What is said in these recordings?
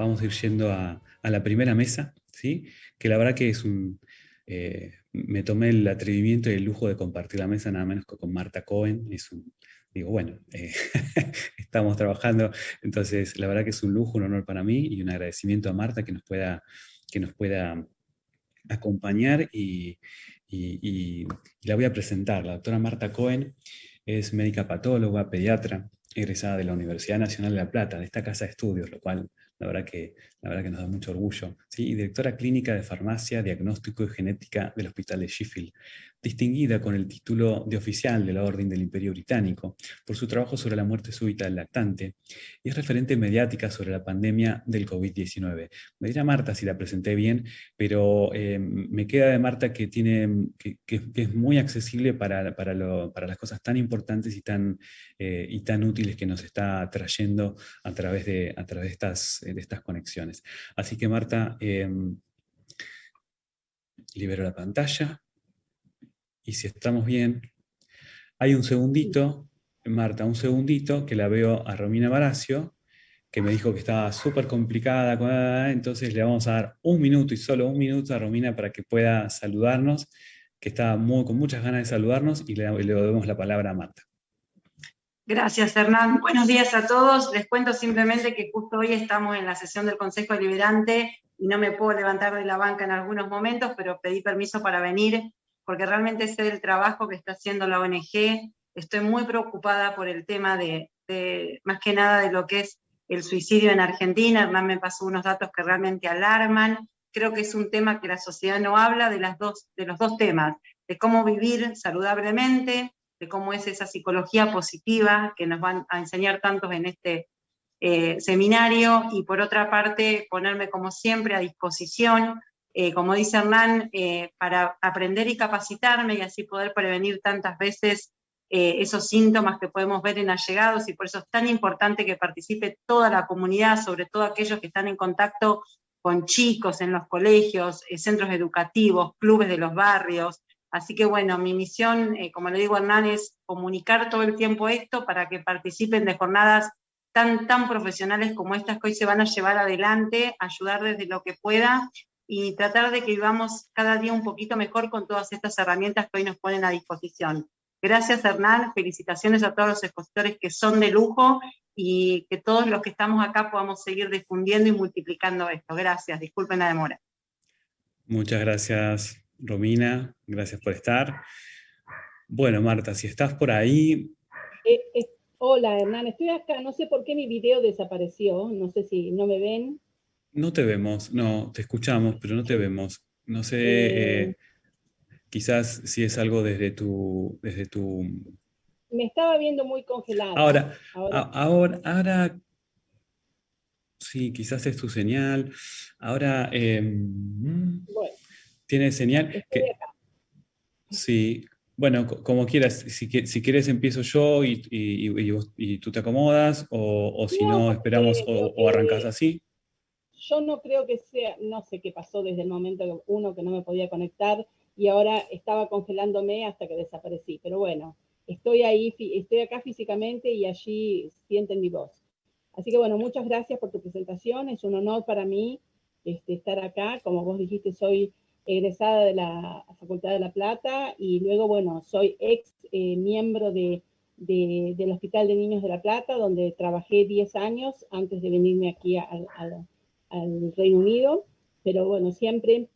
vamos a ir yendo a la primera mesa, ¿sí? Que la verdad que es me tomé el atrevimiento y el lujo de compartir la mesa nada menos que con Marta Cohen. Digo, bueno, estamos trabajando, entonces la verdad que es un lujo, un honor para mí y un agradecimiento a Marta que nos pueda acompañar y la voy a presentar. La doctora Marta Cohen es médica patóloga, pediatra, egresada de la Universidad Nacional de La Plata, de esta casa de estudios, lo cual la verdad que nos da mucho orgullo. ¿Sí? Y directora clínica de farmacia, diagnóstico y genética del Hospital de Sheffield, distinguida con el título de oficial de la Orden del Imperio Británico por su trabajo sobre la muerte súbita del lactante y es referente mediática sobre la pandemia del COVID-19. Me dirá Marta si la presenté bien, pero me queda de Marta que es muy accesible para las cosas tan importantes y tan útiles que nos está trayendo a través de estas conexiones. Así que Marta, libero la pantalla y si estamos bien, hay un segundito, Marta, un segundito que la veo a Romina Baracio, que me dijo que estaba súper complicada, entonces le vamos a dar un minuto y solo un minuto a Romina para que pueda saludarnos, que está con muchas ganas de saludarnos y le damos la palabra a Marta. Gracias, Hernán. Buenos días a todos. Les cuento simplemente que justo hoy estamos en la sesión del Consejo Deliberante y no me puedo levantar de la banca en algunos momentos, pero pedí permiso para venir porque realmente sé del trabajo que está haciendo la ONG. Estoy muy preocupada por el tema más que nada de lo que es el suicidio en Argentina. Hernán me pasó unos datos que realmente alarman. Creo que es un tema que la sociedad no habla de los dos temas, de cómo vivir saludablemente, de cómo es esa psicología positiva que nos van a enseñar tantos en este seminario, y por otra parte ponerme como siempre a disposición, como dice Hernán, para aprender y capacitarme y así poder prevenir tantas veces esos síntomas que podemos ver en allegados, y por eso es tan importante que participe toda la comunidad, sobre todo aquellos que están en contacto con chicos en los colegios, centros educativos, clubes de los barrios. Así que bueno, mi misión, como le digo a Hernán, es comunicar todo el tiempo esto para que participen de jornadas tan profesionales como estas que hoy se van a llevar adelante, ayudar desde lo que pueda y tratar de que vivamos cada día un poquito mejor con todas estas herramientas que hoy nos ponen a disposición. Gracias, Hernán, felicitaciones a todos los expositores que son de lujo y que todos los que estamos acá podamos seguir difundiendo y multiplicando esto. Gracias, disculpen la demora. Muchas gracias, Romina, gracias por estar. Bueno, Marta, si estás por ahí... Hola, Hernán, estoy acá, no sé por qué mi video desapareció, no sé si no me ven. No te vemos, no, te escuchamos, pero no te vemos. No sé, quizás si es algo desde tu... Me estaba viendo muy congelada. Ahora, sí, quizás es tu señal. Ahora, bueno, tiene señal estoy acá. Sí, bueno, como quieras. Si quieres empiezo yo y tú te acomodas, o si no, esperamos o arrancás así. Yo no creo que sea, no sé qué pasó desde el momento que no me podía conectar y ahora estaba congelándome hasta que desaparecí. Pero bueno, estoy acá físicamente y allí sienten mi voz. Así que bueno, muchas gracias por tu presentación. Es un honor para mí estar acá. Como vos dijiste, soy egresada de la Facultad de La Plata y luego, bueno, soy ex miembro del Hospital de Niños de La Plata, donde trabajé 10 años antes de venirme aquí al Reino Unido, pero bueno, siempre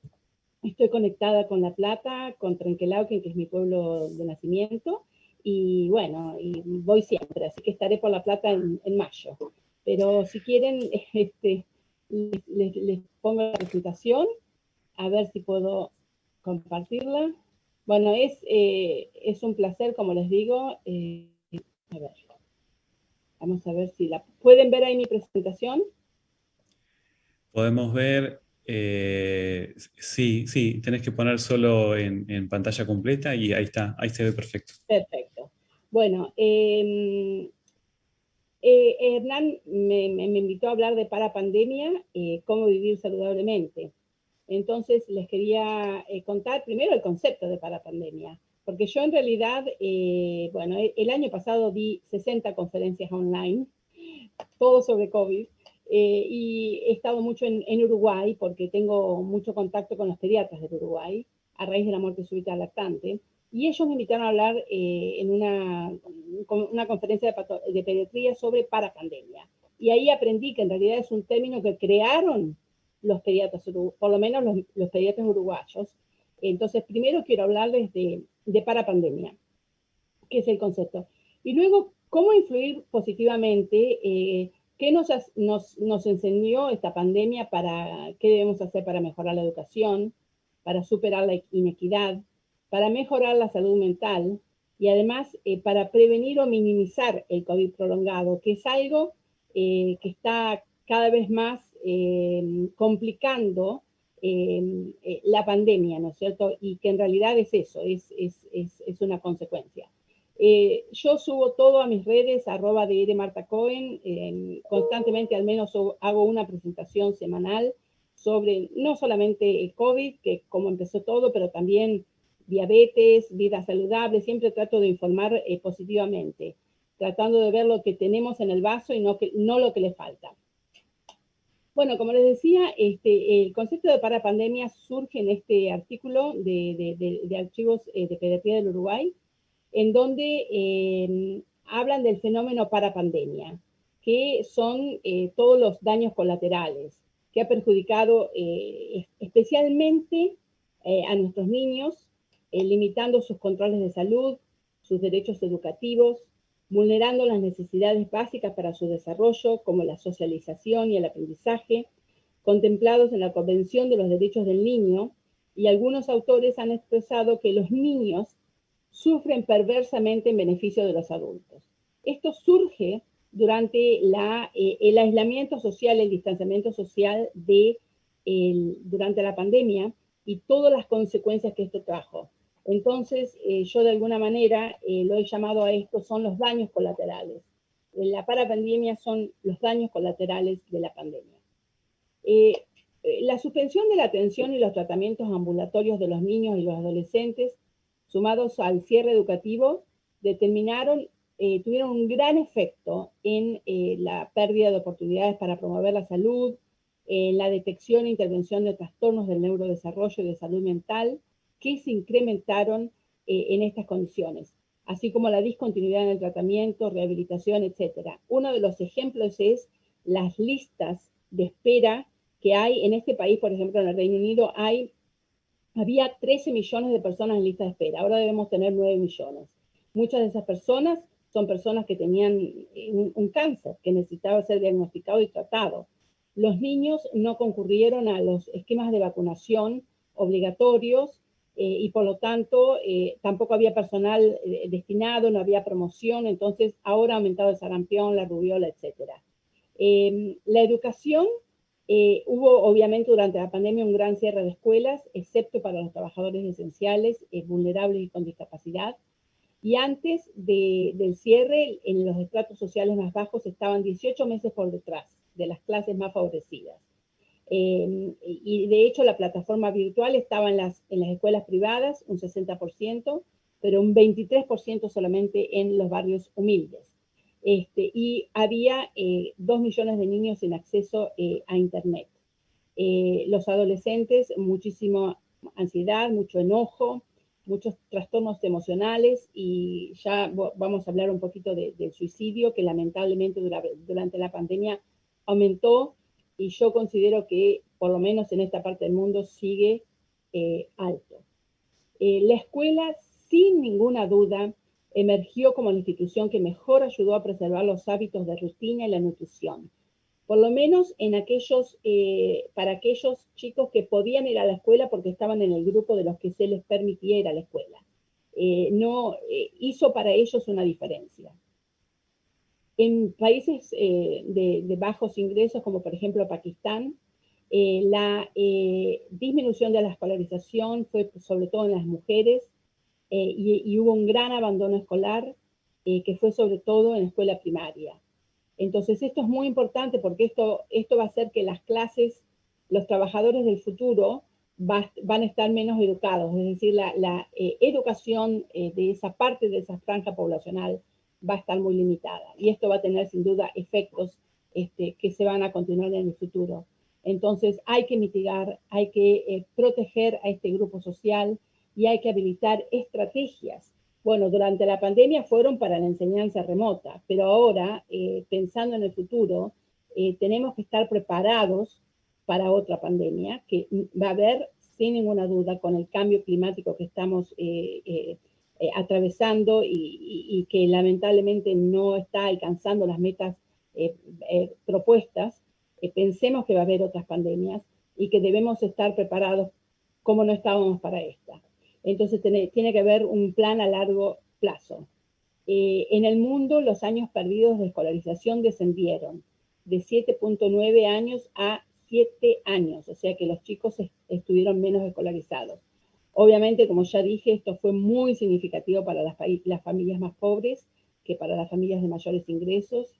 estoy conectada con La Plata, con Trenquelauquen, que es mi pueblo de nacimiento, y bueno, y voy siempre, así que estaré por La Plata en mayo. Pero si quieren, les pongo la presentación, a ver si puedo compartirla. Bueno, es un placer, como les digo. A ver, vamos a ver si la pueden ver ahí mi presentación. Podemos ver, sí, tenés que poner solo en pantalla completa y ahí está, ahí se ve perfecto. Perfecto. Bueno, Hernán me invitó a hablar de parapandemia, cómo vivir saludablemente. Entonces les quería contar primero el concepto de parapandemia, porque yo en realidad, bueno, el año pasado di 60 conferencias online, todo sobre COVID, Y he estado mucho en Uruguay porque tengo mucho contacto con los pediatras del Uruguay a raíz de la muerte súbita del lactante. Y ellos me invitaron a hablar en una conferencia de pediatría sobre parapandemia. Y ahí aprendí que en realidad es un término que crearon los pediatras, por lo menos los pediatras uruguayos. Entonces, primero quiero hablarles de parapandemia, que es el concepto. Y luego, cómo influir positivamente, qué nos enseñó esta pandemia, qué debemos hacer para mejorar la educación, para superar la inequidad, para mejorar la salud mental y además para prevenir o minimizar el COVID prolongado, que es algo que está cada vez más complicando la pandemia, ¿no es cierto? Y que en realidad es eso, es una consecuencia. Yo subo todo a mis redes, @drmartacohen, constantemente al menos hago una presentación semanal sobre no solamente el COVID, que como empezó todo, pero también diabetes, vida saludable. Siempre trato de informar positivamente, tratando de ver lo que tenemos en el vaso y no lo que le falta. Bueno, como les decía, el concepto de parapandemia surge en este artículo de archivos de pediatría del Uruguay, en donde hablan del fenómeno parapandemia, que son todos los daños colaterales, que ha perjudicado especialmente a nuestros niños, limitando sus controles de salud, sus derechos educativos, vulnerando las necesidades básicas para su desarrollo, como la socialización y el aprendizaje, contemplados en la Convención de los Derechos del Niño, y algunos autores han expresado que los niños sufren perversamente en beneficio de los adultos. Esto surge durante el aislamiento social, el distanciamiento social durante la pandemia y todas las consecuencias que esto trajo. Entonces, yo de alguna manera lo he llamado a esto, son los daños colaterales. La parapandemia son los daños colaterales de la pandemia. La suspensión de la atención y los tratamientos ambulatorios de los niños y los adolescentes, sumados al cierre educativo, tuvieron un gran efecto en la pérdida de oportunidades para promover la salud, la detección e intervención de trastornos del neurodesarrollo y de salud mental, que se incrementaron en estas condiciones, así como la discontinuidad en el tratamiento, rehabilitación, etc. Uno de los ejemplos es las listas de espera que hay en este país. Por ejemplo, en el Reino Unido había 13 millones de personas en lista de espera, ahora debemos tener 9 millones. Muchas de esas personas son personas que tenían un cáncer que necesitaba ser diagnosticado y tratado. Los niños no concurrieron a los esquemas de vacunación obligatorios y por lo tanto tampoco había personal destinado, no había promoción, entonces ahora ha aumentado el sarampión, la rubiola, etc. La educación, hubo obviamente durante la pandemia un gran cierre de escuelas, excepto para los trabajadores esenciales, vulnerables y con discapacidad. Y antes del cierre, en los estratos sociales más bajos estaban 18 meses por detrás de las clases más favorecidas. Y de hecho la plataforma virtual estaba en las escuelas privadas, un 60%, pero un 23% solamente en los barrios humildes. Y había 2 millones de niños sin acceso a Internet. Los adolescentes, muchísima ansiedad, mucho enojo, muchos trastornos emocionales, y ya vamos a hablar un poquito del suicidio, que lamentablemente durante la pandemia aumentó, y yo considero que por lo menos en esta parte del mundo sigue alto. La escuela, sin ninguna duda, emergió como la institución que mejor ayudó a preservar los hábitos de rutina y la nutrición. Por lo menos para aquellos chicos que podían ir a la escuela porque estaban en el grupo de los que se les permitía ir a la escuela. Hizo para ellos una diferencia. En países de bajos ingresos, como por ejemplo Pakistán, la disminución de la escolarización fue sobre todo en las mujeres, y hubo un gran abandono escolar, que fue sobre todo en la escuela primaria. Entonces esto es muy importante porque esto va a hacer que las clases, los trabajadores del futuro van a estar menos educados, es decir, la educación de esa parte de esa franja poblacional va a estar muy limitada, y esto va a tener sin duda efectos que se van a continuar en el futuro. Entonces hay que mitigar, hay que proteger a este grupo social y hay que habilitar estrategias. Bueno, durante la pandemia fueron para la enseñanza remota, pero ahora, pensando en el futuro, tenemos que estar preparados para otra pandemia que va a haber sin ninguna duda con el cambio climático que estamos atravesando y que lamentablemente no está alcanzando las metas propuestas. Pensemos que va a haber otras pandemias y que debemos estar preparados como no estábamos para esta. Entonces tiene que haber un plan a largo plazo. En el mundo los años perdidos de escolarización descendieron de 7.9 años a 7 años, o sea que los chicos estuvieron menos escolarizados. Obviamente, como ya dije, esto fue muy significativo para las familias más pobres que para las familias de mayores ingresos,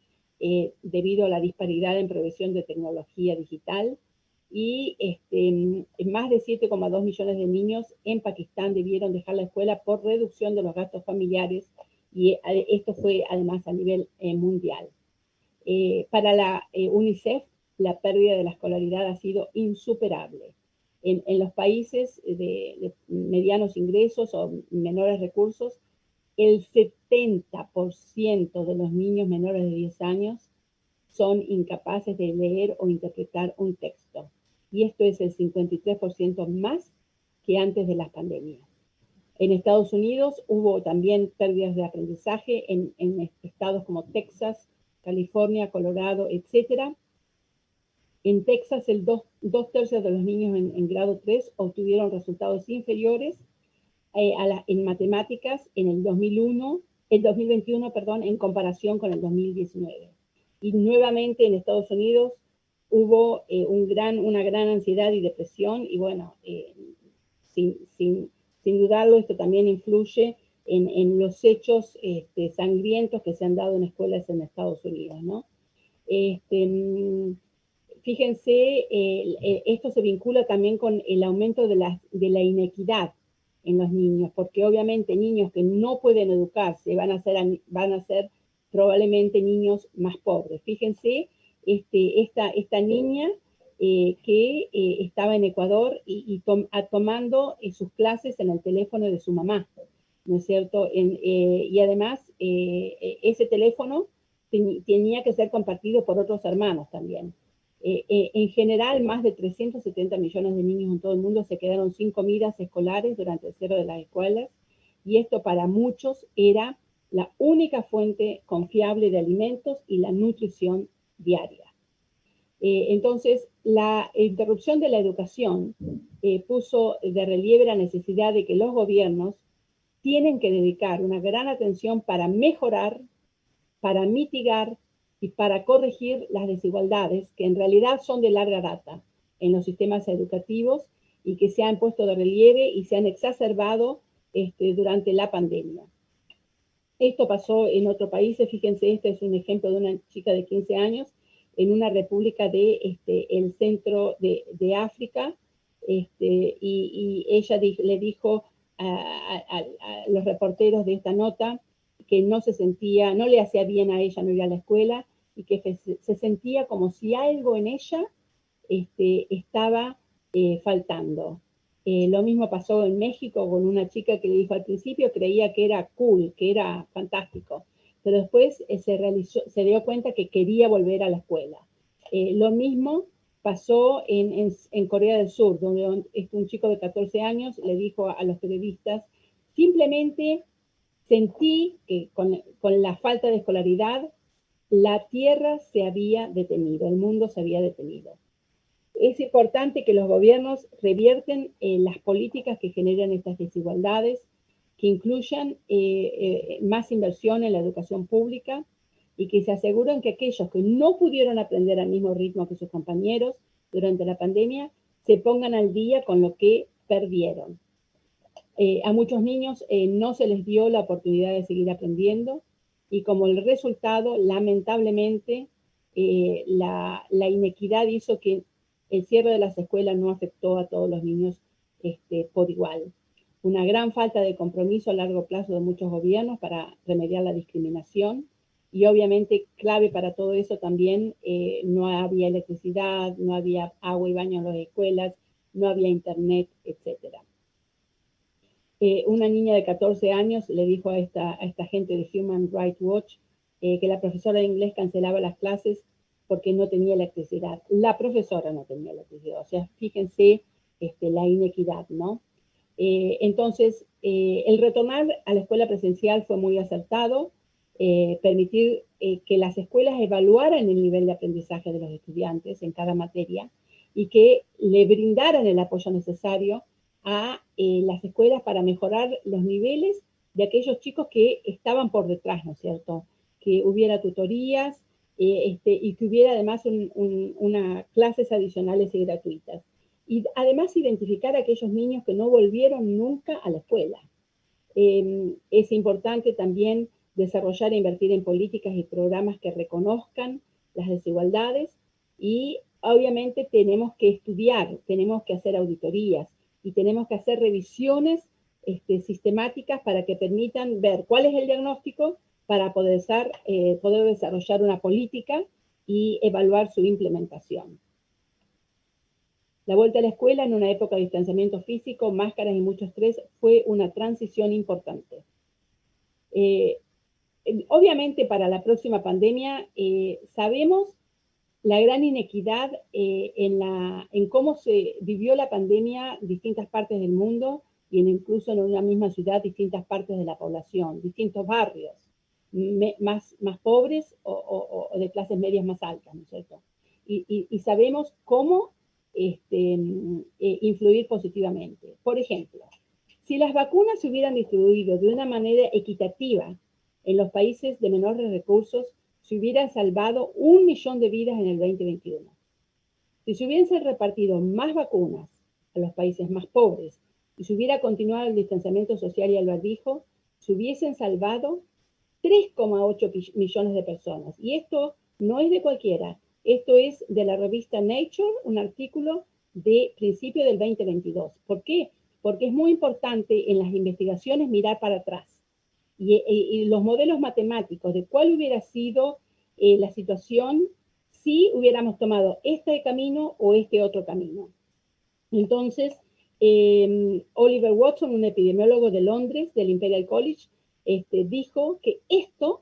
debido a la disparidad en provisión de tecnología digital. Y más de 7,2 millones de niños en Pakistán debieron dejar la escuela por reducción de los gastos familiares, y esto fue además a nivel mundial. Para la UNICEF, la pérdida de la escolaridad ha sido insuperable. En los países de medianos ingresos o menores recursos, el 70% de los niños menores de 10 años son incapaces de leer o interpretar un texto. Y esto es el 53% más que antes de las pandemias. En Estados Unidos hubo también pérdidas de aprendizaje en estados como Texas, California, Colorado, etc. En Texas, dos tercios de los niños en grado 3 obtuvieron resultados inferiores en matemáticas en el 2021, en comparación con el 2019. Y nuevamente en Estados Unidos hubo una gran ansiedad y depresión, y bueno, sin dudarlo, esto también influye en los hechos sangrientos que se han dado en escuelas en Estados Unidos, ¿no? Fíjense, esto se vincula también con el aumento de la inequidad en los niños, porque obviamente niños que no pueden educarse van a ser probablemente niños más pobres. Fíjense, esta niña que estaba en Ecuador y tomando sus clases en el teléfono de su mamá, ¿no es cierto? Y además ese teléfono tenía que ser compartido por otros hermanos también. En general, más de 370 millones de niños en todo el mundo se quedaron sin comidas escolares durante el cierre de las escuelas, y esto para muchos era la única fuente confiable de alimentos y la nutrición diaria. Entonces, la interrupción de la educación puso de relieve la necesidad de que los gobiernos tienen que dedicar una gran atención para mejorar, para mitigar y para corregir las desigualdades que en realidad son de larga data en los sistemas educativos y que se han puesto de relieve y se han exacerbado durante la pandemia. Esto pasó en otros países. Fíjense, este es un ejemplo de una chica de 15 años en una república el centro de África, y ella le dijo a los reporteros de esta nota que no le hacía bien a ella no ir a la escuela, y que se sentía como si algo en ella estaba faltando. Lo mismo pasó en México con una chica que le dijo al principio, creía que era cool, que era fantástico, pero después se dio cuenta que quería volver a la escuela. Lo mismo pasó en Corea del Sur, donde un chico de 14 años le dijo a los periodistas, simplemente sentí que con la falta de escolaridad, la tierra se había detenido, el mundo se había detenido. Es importante que los gobiernos revierten las políticas que generan estas desigualdades, que incluyan más inversión en la educación pública y que se aseguren que aquellos que no pudieron aprender al mismo ritmo que sus compañeros durante la pandemia se pongan al día con lo que perdieron. A muchos niños no se les dio la oportunidad de seguir aprendiendo, y como el resultado, lamentablemente, la inequidad hizo que el cierre de las escuelas no afectó a todos los niños por igual. Una gran falta de compromiso a largo plazo de muchos gobiernos para remediar la discriminación y obviamente clave para todo eso también, no había electricidad, no había agua y baño en las escuelas, no había internet, etc. Una niña de 14 años le dijo a esta gente de Human Rights Watch que la profesora de inglés cancelaba las clases porque no tenía electricidad. La profesora no tenía electricidad, o sea, fíjense la inequidad, ¿no? Entonces, el retornar a la escuela presencial fue muy acertado, permitir que las escuelas evaluaran el nivel de aprendizaje de los estudiantes en cada materia y que le brindaran el apoyo necesario a las escuelas para mejorar los niveles de aquellos chicos que estaban por detrás, ¿no es cierto? Que hubiera tutorías y que hubiera además unas clases adicionales y gratuitas. Y además identificar a aquellos niños que no volvieron nunca a la escuela. Es importante también desarrollar e invertir en políticas y programas que reconozcan las desigualdades y obviamente tenemos que estudiar, tenemos que hacer auditorías y tenemos que hacer revisiones sistemáticas para que permitan ver cuál es el diagnóstico para poder desarrollar una política y evaluar su implementación. La vuelta a la escuela en una época de distanciamiento físico, máscaras y mucho estrés fue una transición importante. Obviamente para la próxima pandemia sabemos la gran inequidad en cómo se vivió la pandemia en distintas partes del mundo y incluso en una misma ciudad distintas partes de la población, distintos barrios, más pobres o de clases medias más altas, ¿no es cierto? Y sabemos cómo influir positivamente. Por ejemplo, si las vacunas se hubieran distribuido de una manera equitativa en los países de menores recursos, se hubieran salvado 1 millón de vidas en el 2021. Si se hubiesen repartido más vacunas a los países más pobres y se hubiera continuado el distanciamiento social y el barbijo, se hubiesen salvado 3,8 millones de personas. Y esto no es de cualquiera. Esto es de la revista Nature, un artículo de principio del 2022. ¿Por qué? Porque es muy importante en las investigaciones mirar para atrás. Y los modelos matemáticos de cuál hubiera sido la situación si hubiéramos tomado este camino o este otro camino. Entonces, Oliver Watson, un epidemiólogo de Londres, del Imperial College, dijo que esto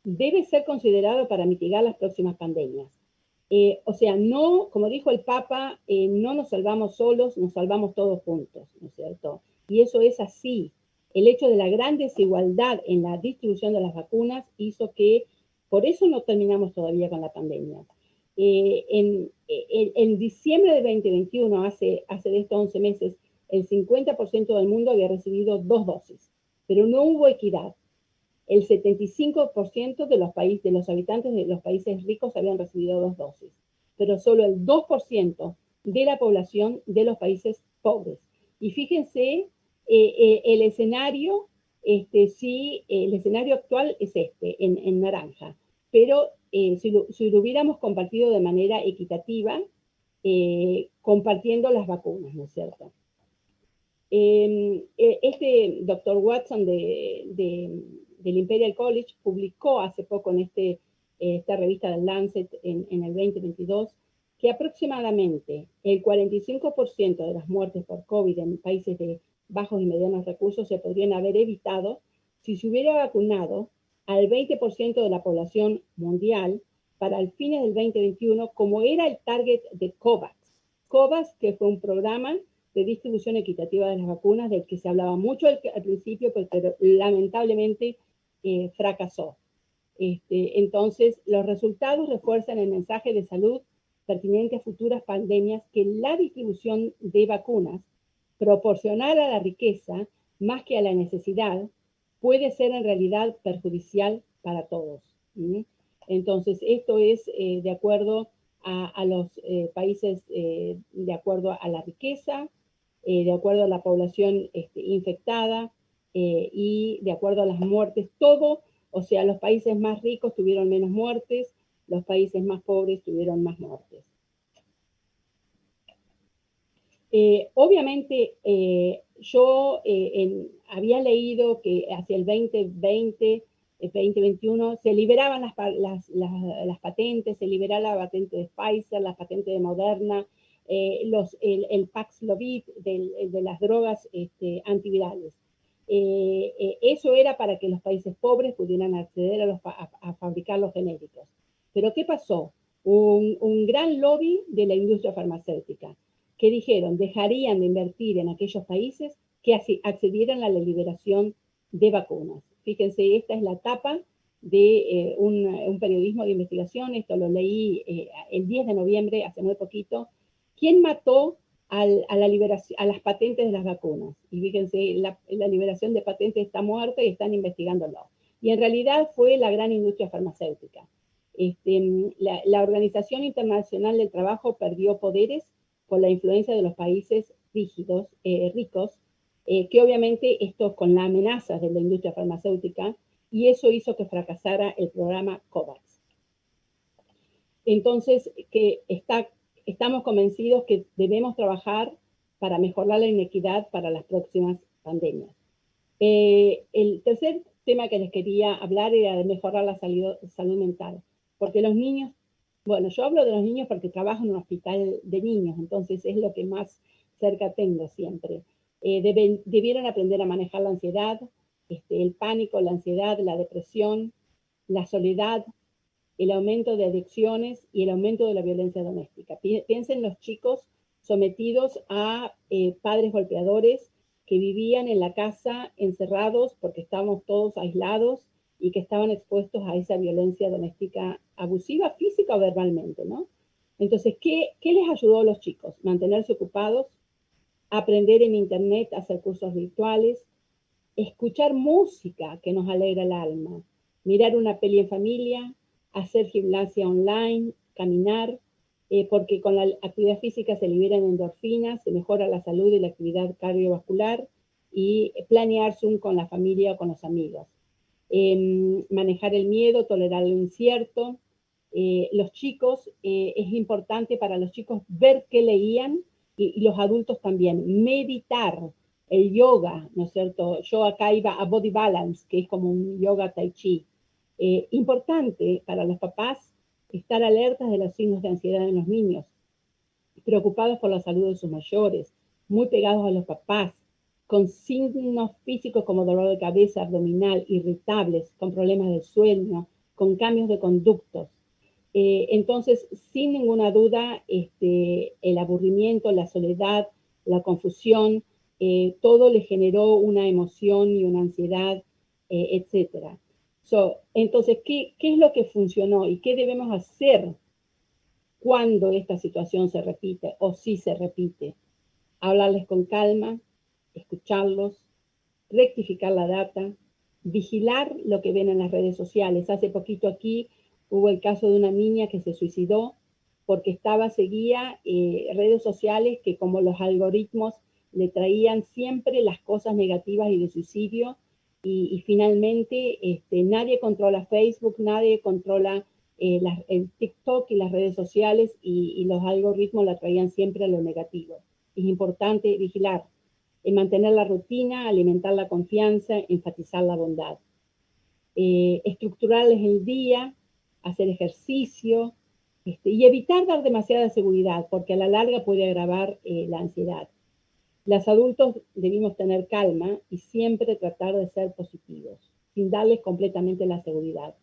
debe ser considerado para mitigar las próximas pandemias. O sea, no, como dijo el Papa, no nos salvamos solos, nos salvamos todos juntos, ¿no es cierto? Y eso es así. El hecho de la gran desigualdad en la distribución de las vacunas hizo que, por eso no terminamos todavía con la pandemia. En diciembre de 2021, hace de estos 11 meses, el 50% del mundo había recibido 2 dosis, pero no hubo equidad. El 75% de los habitantes de los países ricos habían recibido 2 dosis, pero solo el 2% de la población de los países pobres. Y fíjense, el escenario, el escenario actual es en naranja, pero si lo hubiéramos compartido de manera equitativa, compartiendo las vacunas, ¿no es cierto? Este doctor Watson del Imperial College publicó hace poco en esta revista del Lancet en el 2022 que aproximadamente el 45% de las muertes por COVID en países de bajos y medianos recursos se podrían haber evitado si se hubiera vacunado al 20% de la población mundial para el fines del 2021, como era el target de COVAX. COVAX, que fue un programa de distribución equitativa de las vacunas, del que se hablaba mucho al principio, pero lamentablemente fracasó. Entonces, los resultados refuerzan el mensaje de salud pertinente a futuras pandemias, que la distribución de vacunas proporcionada a la riqueza más que a la necesidad puede ser en realidad perjudicial para todos. Entonces, esto es de acuerdo a los países, de acuerdo a la riqueza, de acuerdo a la población infectada y de acuerdo a las muertes, todo, o sea, los países más ricos tuvieron menos muertes, los países más pobres tuvieron más muertes. Obviamente, yo había leído que hacia el 2020 2021, se liberaban las patentes, se liberaba la patente de Pfizer, la patente de Moderna, el Paxlovid de las drogas antivirales. Eso era para que los países pobres pudieran acceder a fabricar los genéricos. Pero ¿qué pasó? Un gran lobby de la industria farmacéutica que dijeron dejarían de invertir en aquellos países que accedieran a la liberación de vacunas. Fíjense, esta es la tapa de un periodismo de investigación, esto lo leí el 10 de noviembre, hace muy poquito. ¿Quién mató a las patentes de las vacunas? Y fíjense, la liberación de patentes está muerta y están investigándolo. Y en realidad fue la gran industria farmacéutica. La Organización Internacional del Trabajo perdió poderes por la influencia de los países ricos, que obviamente esto con la amenaza de la industria farmacéutica, y eso hizo que fracasara el programa COVAX. Entonces, estamos convencidos que debemos trabajar para mejorar la inequidad para las próximas pandemias. El tercer tema que les quería hablar era de mejorar la salud mental, porque los niños, bueno, yo hablo de los niños porque trabajo en un hospital de niños, entonces es lo que más cerca tengo siempre. Debieron aprender a manejar la ansiedad, el pánico, la ansiedad, la depresión, la soledad, el aumento de adicciones y el aumento de la violencia doméstica. Piensen los chicos sometidos a padres golpeadores que vivían en la casa encerrados porque estábamos todos aislados y que estaban expuestos a esa violencia doméstica abusiva, física o verbalmente, ¿no? Entonces, ¿qué les ayudó a los chicos? Mantenerse ocupados, aprender en internet, hacer cursos virtuales, escuchar música que nos alegra el alma, mirar una peli en familia, hacer gimnasia online, caminar, porque con la actividad física se liberan endorfinas, se mejora la salud y la actividad cardiovascular, y planear Zoom con la familia o con los amigos. Manejar el miedo, tolerar lo incierto. Los chicos, es importante para los chicos ver qué leían, y los adultos también, meditar, el yoga, ¿no es cierto? Yo acá iba a Body Balance, que es como un yoga tai chi. Importante para los papás estar alertas de los signos de ansiedad en los niños, preocupados por la salud de sus mayores, muy pegados a los papás, con signos físicos como dolor de cabeza, abdominal, irritables, con problemas de sueño, con cambios de conductos. Entonces, sin ninguna duda, el aburrimiento, la soledad, la confusión, todo le generó una emoción y una ansiedad, etc. Entonces, ¿qué es lo que funcionó y qué debemos hacer cuando esta situación se repite o si se repite? Hablarles con calma, escucharlos, rectificar la data, vigilar lo que ven en las redes sociales. Hace poquito aquí hubo el caso de una niña que se suicidó porque seguía redes sociales que, como los algoritmos, le traían siempre las cosas negativas y de suicidio, y finalmente nadie controla Facebook, nadie controla el TikTok y las redes sociales, y los algoritmos la traían siempre a lo negativo. Es importante vigilar, mantener la rutina, alimentar la confianza, enfatizar la bondad. Estructurarles el día, hacer ejercicio, y evitar dar demasiada seguridad, porque a la larga puede agravar la ansiedad. Los adultos debemos tener calma y siempre tratar de ser positivos, sin darles completamente la seguridad.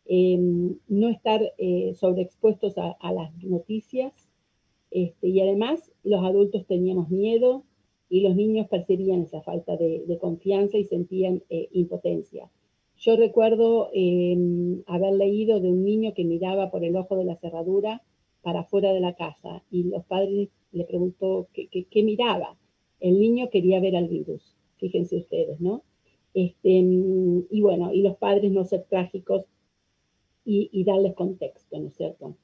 No estar sobreexpuestos a las noticias, y además los adultos teníamos miedo y los niños percibían esa falta de confianza y sentían impotencia. Yo recuerdo haber leído de un niño que miraba por el ojo de la cerradura para afuera de la casa, y los padres le preguntó qué miraba. El niño quería ver al virus, fíjense ustedes, ¿no? Y bueno, y los padres no ser trágicos y darles contexto, ¿no es cierto?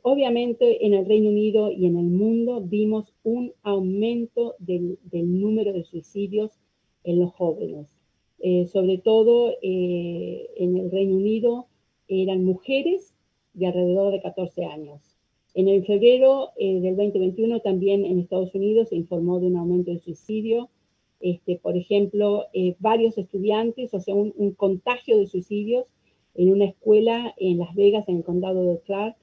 Obviamente en el Reino Unido y en el mundo vimos un aumento del número de suicidios en los jóvenes. Sobre todo en el Reino Unido eran mujeres de alrededor de 14 años. En el febrero del 2021 también en Estados Unidos se informó de un aumento del suicidio Por ejemplo, varios estudiantes, o sea, un contagio de suicidios en una escuela en Las Vegas, en el condado de Clark,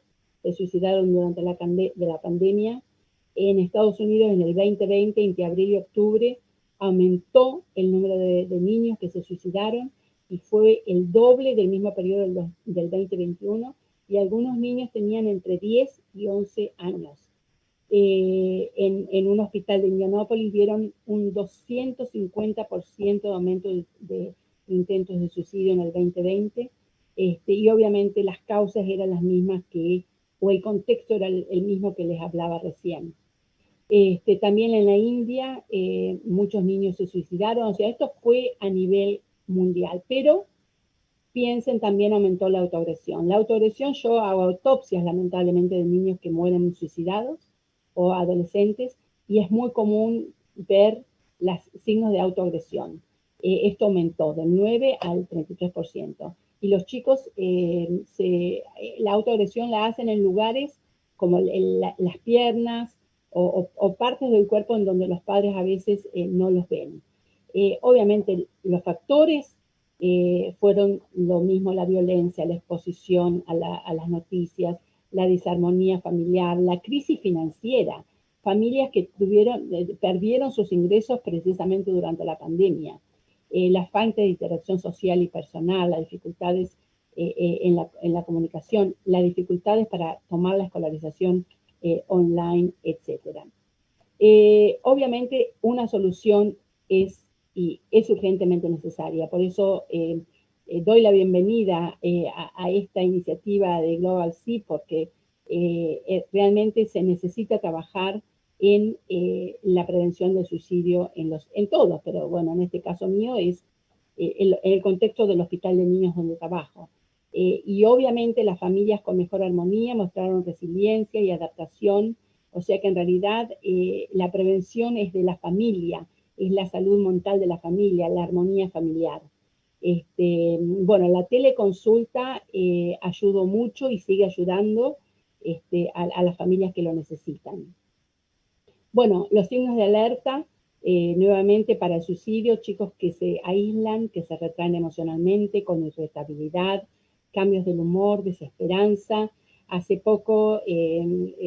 se suicidaron durante la pandemia. En Estados Unidos, en el 2020, entre abril y octubre, aumentó el número de niños que se suicidaron y fue el doble del mismo periodo del 2021, y algunos niños tenían entre 10 y 11 años. En un hospital de Indianápolis vieron un 250% de aumento de intentos de suicidio en el 2020, y obviamente las causas eran las mismas o el contexto era el mismo que les hablaba recién. También en la India muchos niños se suicidaron, o sea, esto fue a nivel mundial, pero piensen, también aumentó la autoagresión. La autoagresión, yo hago autopsias lamentablemente de niños que mueren suicidados o adolescentes, y es muy común ver los signos de autoagresión. Esto aumentó del 9 al 33%. Y los chicos, la autoagresión la hacen en lugares como las piernas o partes del cuerpo en donde los padres a veces no los ven. Obviamente los factores fueron lo mismo: la violencia, la exposición a las noticias, la disarmonía familiar, la crisis financiera, familias que perdieron sus ingresos precisamente durante la pandemia, la falta de interacción social y personal, las dificultades en la comunicación, las dificultades para tomar la escolarización online, etc. Obviamente una solución es urgentemente necesaria. Por eso doy la bienvenida a esta iniciativa de Global Sea, porque realmente se necesita trabajar en la prevención del suicidio en todos, pero bueno, en este caso mío es en el contexto del Hospital de Niños donde trabajo. Y obviamente las familias con mejor armonía mostraron resiliencia y adaptación, o sea que en realidad la prevención es de la familia, es la salud mental de la familia, la armonía familiar. Bueno, la teleconsulta ayudó mucho y sigue ayudando a las familias que lo necesitan. Bueno, los signos de alerta, nuevamente para el suicidio: chicos que se aíslan, que se retraen emocionalmente, con irritabilidad, cambios del humor, desesperanza. Hace poco,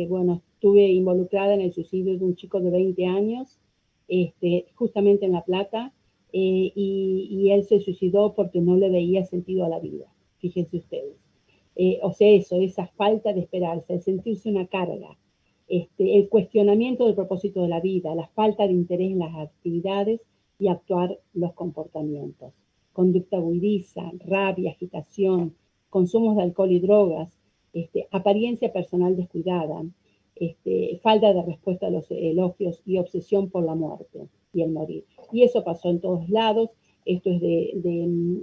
bueno, estuve involucrada en el suicidio de un chico de 20 años, justamente en La Plata, y él se suicidó porque no le veía sentido a la vida, fíjense ustedes. O sea, esa falta de esperanza, el sentirse una carga, el cuestionamiento del propósito de la vida, la falta de interés en las actividades y actuar los comportamientos. Conducta huidiza, rabia, agitación, consumos de alcohol y drogas, apariencia personal descuidada, falta de respuesta a los elogios y obsesión por la muerte y el morir. Y eso pasó en todos lados. Esto es de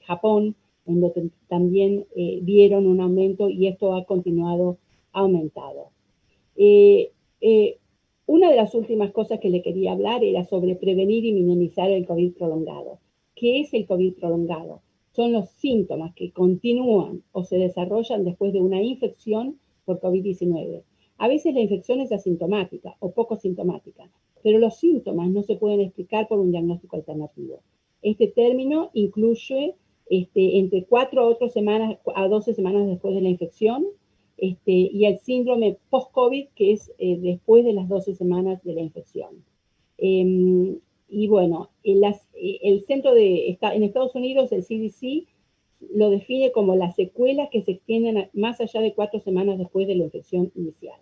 Japón, en donde también vieron un aumento, y esto ha continuado aumentado. Una de las últimas cosas que le quería hablar era sobre prevenir y minimizar el COVID prolongado. ¿Qué es el COVID prolongado? Son los síntomas que continúan o se desarrollan después de una infección por COVID-19. A veces la infección es asintomática o poco sintomática, pero los síntomas no se pueden explicar por un diagnóstico alternativo. Este término incluye entre 4 a 12 semanas después de la infección, y el síndrome post-COVID, que es después de las 12 semanas de la infección. Y bueno, el centro en Estados Unidos, el CDC, lo define como las secuelas que se extienden más allá de 4 semanas después de la infección inicial.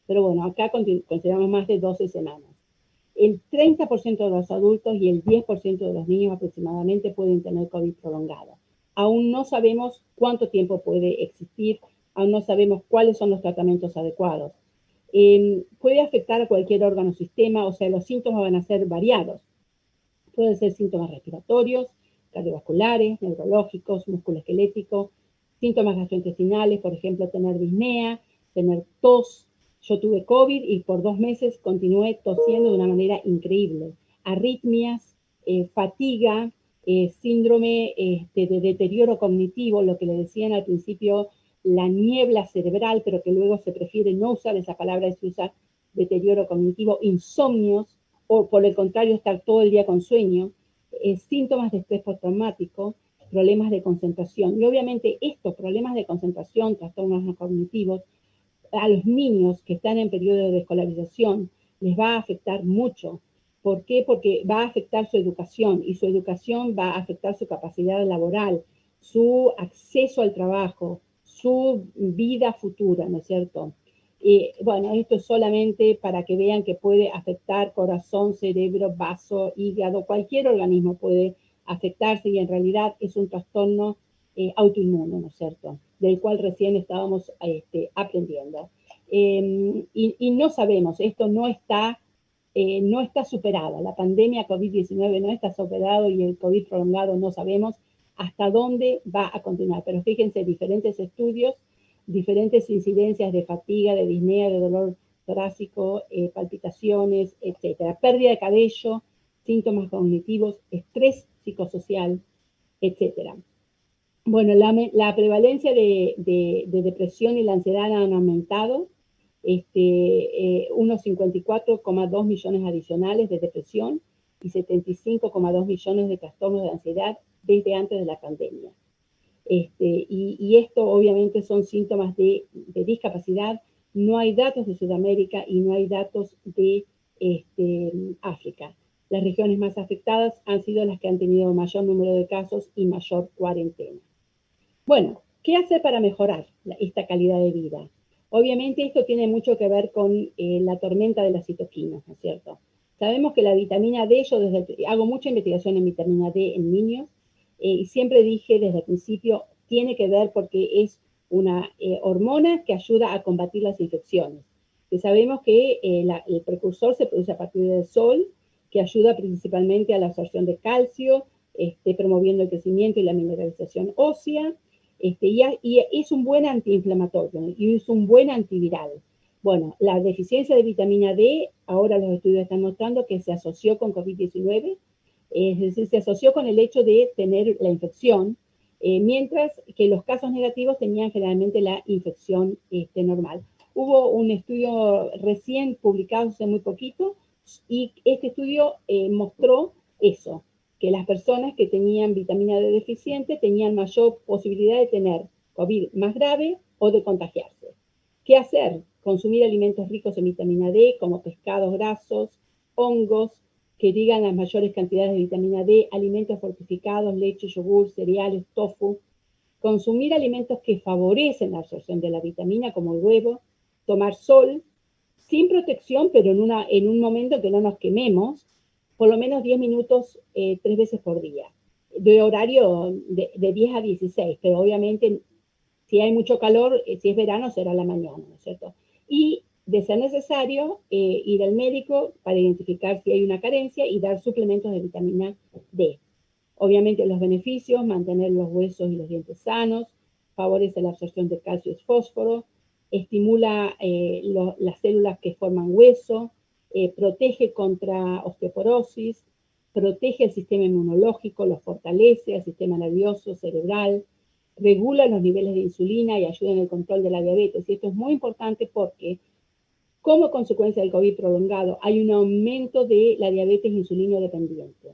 Pero bueno, acá consideramos más de 12 semanas. El 30% de los adultos y el 10% de los niños aproximadamente pueden tener COVID prolongado. Aún no sabemos cuánto tiempo puede existir, aún no sabemos cuáles son los tratamientos adecuados. Puede afectar a cualquier órgano o sistema, o sea, los síntomas van a ser variados. Pueden ser síntomas respiratorios, cardiovasculares, neurológicos, musculoesqueléticos, síntomas gastrointestinales, por ejemplo, tener disnea, tener tos. Yo tuve COVID y por 2 meses continué tosiendo de una manera increíble. Arritmias, fatiga, síndrome de deterioro cognitivo, lo que le decían al principio la niebla cerebral, pero que luego se prefiere no usar esa palabra, se usa deterioro cognitivo, insomnios, o por el contrario estar todo el día con sueño, síntomas de estrés postraumático, problemas de concentración. Y obviamente estos problemas de concentración, trastornos no cognitivos, a los niños que están en periodo de escolarización les va a afectar mucho. ¿Por qué? Porque va a afectar su educación y su educación va a afectar su capacidad laboral, su acceso al trabajo, su vida futura, ¿no es cierto? Bueno, esto es solamente para que vean que puede afectar corazón, cerebro, vaso, hígado, cualquier organismo puede afectarse y en realidad es un trastorno autoinmune, ¿no es cierto? Del cual recién estábamos aprendiendo. Y no sabemos, esto no está superada, la pandemia COVID-19 no está superado y el COVID prolongado no sabemos hasta dónde va a continuar. Pero fíjense, diferentes estudios, diferentes incidencias de fatiga, de disnea, de dolor torácico, palpitaciones, etcétera, pérdida de cabello, síntomas cognitivos, estrés psicosocial, etcétera. Bueno, la prevalencia de depresión y la ansiedad han aumentado, unos 54,2 millones adicionales de depresión y 75,2 millones de trastornos de ansiedad desde antes de la pandemia. Y esto obviamente son síntomas de discapacidad. No hay datos de Sudamérica y no hay datos de África. Las regiones más afectadas han sido las que han tenido mayor número de casos y mayor cuarentena. Bueno, ¿qué hacer para mejorar esta calidad de vida? Obviamente esto tiene mucho que ver con la tormenta de las citoquinas, ¿no es cierto? Sabemos que la vitamina D, yo hago mucha investigación en vitamina D en niños, y siempre dije desde el principio, tiene que ver porque es una hormona que ayuda a combatir las infecciones. Que sabemos que el precursor se produce a partir del sol, que ayuda principalmente a la absorción de calcio, promoviendo el crecimiento y la mineralización ósea, y es un buen antiinflamatorio y es un buen antiviral. Bueno, la deficiencia de vitamina D, ahora los estudios están mostrando que se asoció con COVID-19, es decir, se asoció con el hecho de tener la infección, mientras que los casos negativos tenían generalmente la infección normal. Hubo un estudio recién publicado hace muy poquito y este estudio mostró eso, que las personas que tenían vitamina D deficiente tenían mayor posibilidad de tener COVID más grave o de contagiarse. ¿Qué hacer? Consumir alimentos ricos en vitamina D, como pescados grasos, hongos, que digan las mayores cantidades de vitamina D, alimentos fortificados, leche, yogur, cereales, tofu. Consumir alimentos que favorecen la absorción de la vitamina, como el huevo. Tomar sol, sin protección, pero en un momento que no nos quememos, por lo menos 10 minutos 3 veces por día, de horario de 10 a 16, pero obviamente si hay mucho calor, si es verano, será a la mañana, ¿no es cierto? Y de ser necesario, ir al médico para identificar si hay una carencia y dar suplementos de vitamina D. Obviamente los beneficios, mantener los huesos y los dientes sanos, favorece la absorción de calcio y fósforo, estimula las células que forman hueso, protege contra osteoporosis, protege el sistema inmunológico, lo fortalece, el sistema nervioso, cerebral, regula los niveles de insulina y ayuda en el control de la diabetes. Y esto es muy importante porque como consecuencia del COVID prolongado hay un aumento de la diabetes insulino dependiente.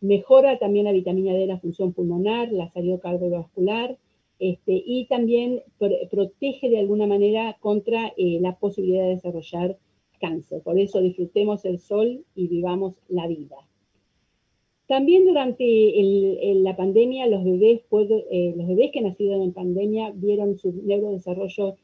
Mejora también la vitamina D la función pulmonar, la salud cardiovascular, y también protege de alguna manera contra la posibilidad de desarrollar cáncer. Por eso disfrutemos el sol y vivamos la vida. También durante la pandemia, los bebés que nacieron en pandemia vieron su neurodesarrollo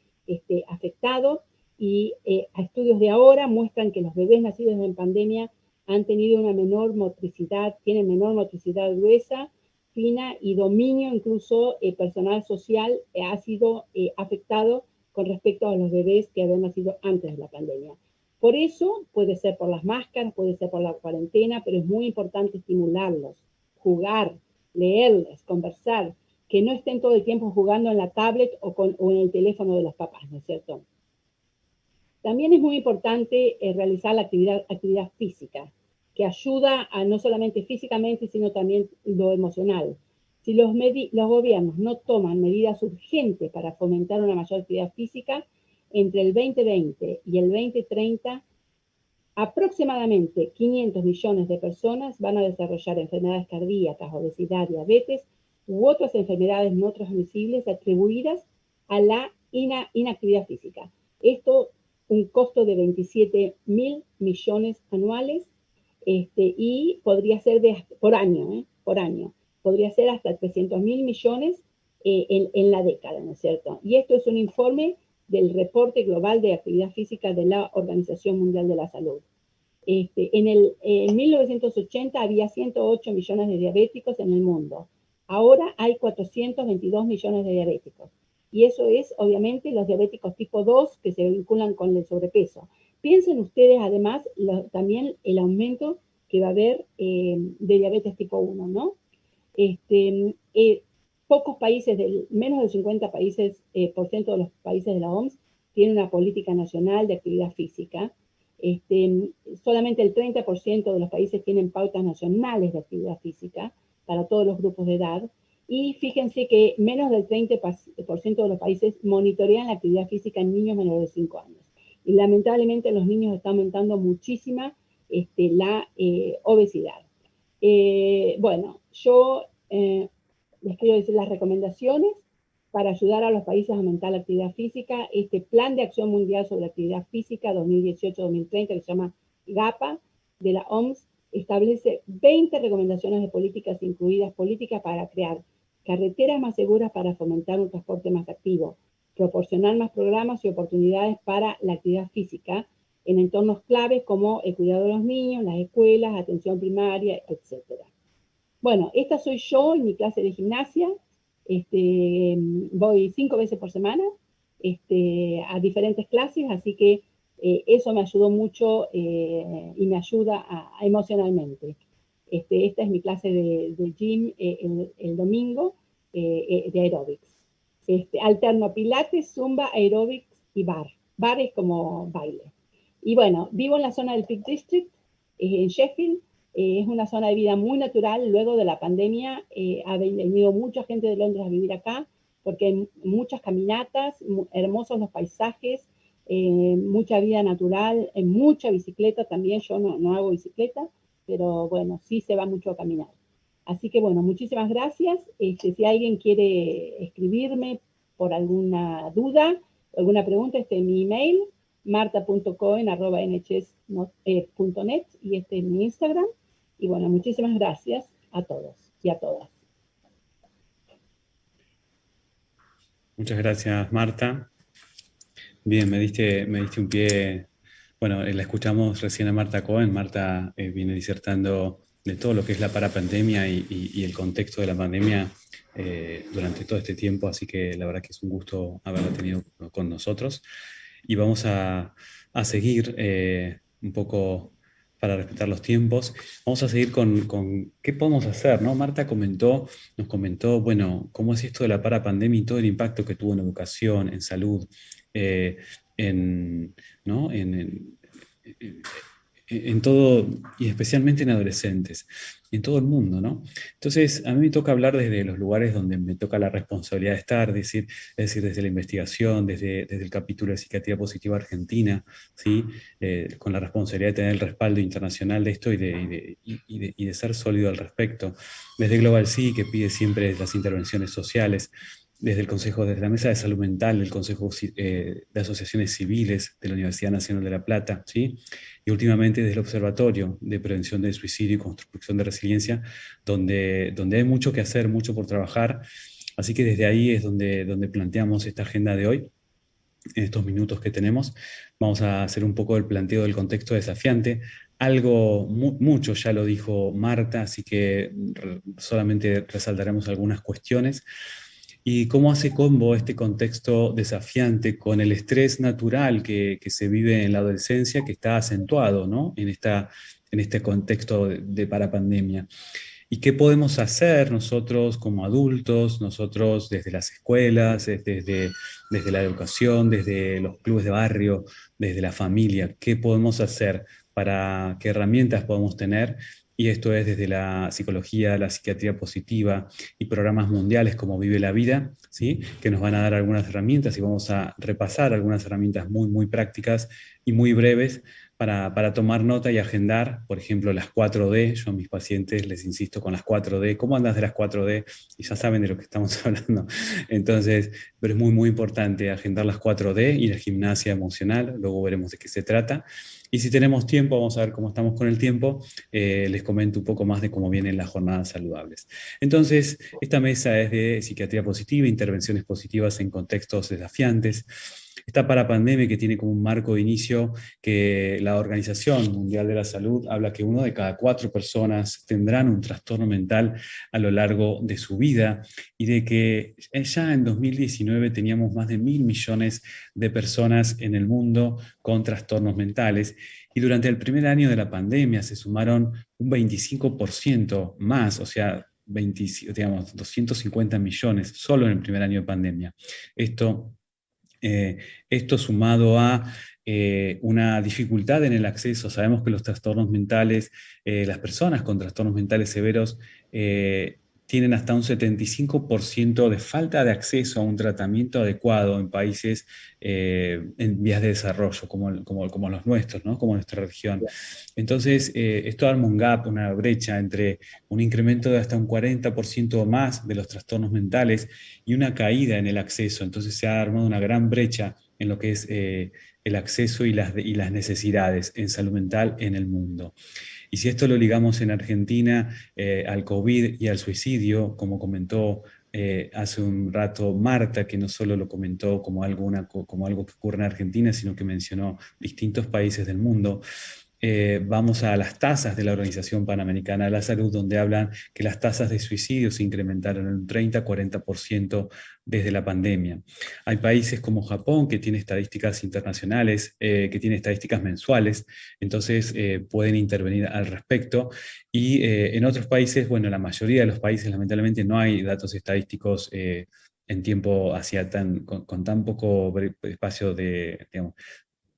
afectado y estudios de ahora muestran que los bebés nacidos en pandemia han tenido una menor motricidad, tienen menor motricidad gruesa, fina y dominio incluso personal social ha sido afectado con respecto a los bebés que habían nacido antes de la pandemia. Por eso, puede ser por las máscaras, puede ser por la cuarentena, pero es muy importante estimularlos, jugar, leerles, conversar, que no estén todo el tiempo jugando en la tablet o en el teléfono de los papás, ¿no es cierto? También es muy importante realizar la actividad física, que ayuda a no solamente físicamente, sino también lo emocional. Si los gobiernos no toman medidas urgentes para fomentar una mayor actividad física, entre el 2020 y el 2030 Aproximadamente 500 millones de personas van a desarrollar enfermedades cardíacas, obesidad, diabetes u otras enfermedades no transmisibles atribuidas a la inactividad física. Esto, un costo de 27.000 millones anuales, y podría ser por año, podría ser hasta 300.000 millones en la década, ¿no es cierto? Y esto es un informe del reporte global de actividad física de la Organización Mundial de la Salud. En 1980 había 108 millones de diabéticos en el mundo. Ahora hay 422 millones de diabéticos. Y eso es, obviamente, los diabéticos tipo 2 que se vinculan con el sobrepeso. Piensen ustedes, además, también el aumento que va a haber de diabetes tipo 1, ¿no? Pocos países, menos del 50% por ciento de los países de la OMS, tienen una política nacional de actividad física. Solamente el 30% de los países tienen pautas nacionales de actividad física para todos los grupos de edad. Y fíjense que menos del 30% de los países monitorean la actividad física en niños menores de 5 años. Y lamentablemente en los niños está aumentando muchísima la obesidad. Bueno, yo les quiero decir las recomendaciones para ayudar a los países a aumentar la actividad física. Este Plan de Acción Mundial sobre Actividad Física 2018-2030, que se llama GAPA, de la OMS, establece 20 recomendaciones de políticas, incluidas políticas para crear carreteras más seguras para fomentar un transporte más activo, proporcionar más programas y oportunidades para la actividad física en entornos claves como el cuidado de los niños, las escuelas, atención primaria, etc. Bueno, esta soy yo en mi clase de gimnasia. Voy 5 veces por semana a diferentes clases, así que eso me ayudó mucho y me ayuda emocionalmente. Esta es mi clase de gym el domingo de aeróbics. Alterno pilates, zumba, aeróbics y bar. Bar es como baile. Y bueno, vivo en la zona del Peak District, en Sheffield. Es una zona de vida muy natural. Luego de la pandemia ha venido mucha gente de Londres a vivir acá, porque hay muchas caminatas, hermosos los paisajes, mucha vida natural, mucha bicicleta también. Yo no hago bicicleta, pero bueno, sí se va mucho a caminar. Así que bueno, muchísimas gracias. Si alguien quiere escribirme por alguna duda, alguna pregunta, mi email, marta.cohen@nhs.net, y es mi Instagram. Y bueno, muchísimas gracias a todos y a todas. Muchas gracias, Marta. Bien, me diste un pie. Bueno, la escuchamos recién a Marta Cohen. Marta viene disertando de todo lo que es la parapandemia y el contexto de la pandemia durante todo este tiempo, así que la verdad que es un gusto haberla tenido con nosotros. Y vamos a seguir un poco para respetar los tiempos. Vamos a seguir con qué podemos hacer, ¿no? Marta nos comentó, bueno, cómo es esto de la parapandemia y todo el impacto que tuvo en educación, en salud, ¿no? En todo, y especialmente en adolescentes, en todo el mundo, ¿no? Entonces, a mí me toca hablar desde los lugares donde me toca la responsabilidad de estar, es decir, desde la investigación, desde el capítulo de Psiquiatría Positiva Argentina, ¿sí? Con la responsabilidad de tener el respaldo internacional de esto y de ser sólido al respecto. Desde Global Sí, que pide siempre las intervenciones sociales, desde desde la Mesa de Salud Mental, del Consejo de Asociaciones Civiles de la Universidad Nacional de La Plata, ¿sí? Y últimamente desde el Observatorio de Prevención del Suicidio y Construcción de Resiliencia, donde hay mucho que hacer, mucho por trabajar. Así que desde ahí es donde planteamos esta agenda de hoy. En estos minutos que tenemos, vamos a hacer un poco el planteo del contexto desafiante. Mucho ya lo dijo Marta, así que solamente resaltaremos algunas cuestiones. ¿Y cómo hace combo este contexto desafiante con el estrés natural que se vive en la adolescencia, que está acentuado, ¿no? en este contexto de parapandemia? ¿Y qué podemos hacer nosotros como adultos, nosotros desde las escuelas, desde la educación, desde los clubes de barrio, desde la familia? ¿Qué podemos hacer? ¿Qué herramientas podemos tener? Y esto es desde la psicología, la psiquiatría positiva y programas mundiales como Vive la Vida, ¿sí? Que nos van a dar algunas herramientas y vamos a repasar algunas herramientas muy, muy prácticas y muy breves para tomar nota y agendar, por ejemplo, las 4D. Yo a mis pacientes les insisto con las 4D. ¿Cómo andas de las 4D? Y ya saben de lo que estamos hablando. Entonces, pero es muy, muy importante agendar las 4D, ir a gimnasia emocional, luego veremos de qué se trata. Y si tenemos tiempo, vamos a ver cómo estamos con el tiempo, les comento un poco más de cómo vienen las jornadas saludables. Entonces, esta mesa es de psiquiatría positiva, intervenciones positivas en contextos desafiantes. Está para pandemia, que tiene como un marco de inicio que la Organización Mundial de la Salud habla que 1 de cada 4 personas tendrán un trastorno mental a lo largo de su vida, y de que ya en 2019 teníamos más de 1.000 millones de personas en el mundo con trastornos mentales, y durante el primer año de la pandemia se sumaron un 25% más, o sea, 20, digamos, 250 millones solo en el primer año de pandemia. Esto sumado a una dificultad en el acceso. Sabemos que los trastornos mentales, las personas con trastornos mentales severos, tienen hasta un 75% de falta de acceso a un tratamiento adecuado en países en vías de desarrollo, como los nuestros, ¿no? Como nuestra región. Entonces, esto arma un gap, una brecha entre un incremento de hasta un 40% o más de los trastornos mentales y una caída en el acceso. Entonces se ha armado una gran brecha en lo que es el acceso y las necesidades en salud mental en el mundo. Y si esto lo ligamos en Argentina al COVID y al suicidio, como comentó hace un rato Marta, que no solo lo comentó como algo que ocurre en Argentina, sino que mencionó distintos países del mundo. Vamos a las tasas de la Organización Panamericana de la Salud, donde hablan que las tasas de suicidio se incrementaron en un 30-40% desde la pandemia. Hay países como Japón, que tiene estadísticas internacionales, que tiene estadísticas mensuales, entonces pueden intervenir al respecto. Y en otros países, bueno, la mayoría de los países lamentablemente no hay datos estadísticos en tiempo con tan poco espacio de, digamos,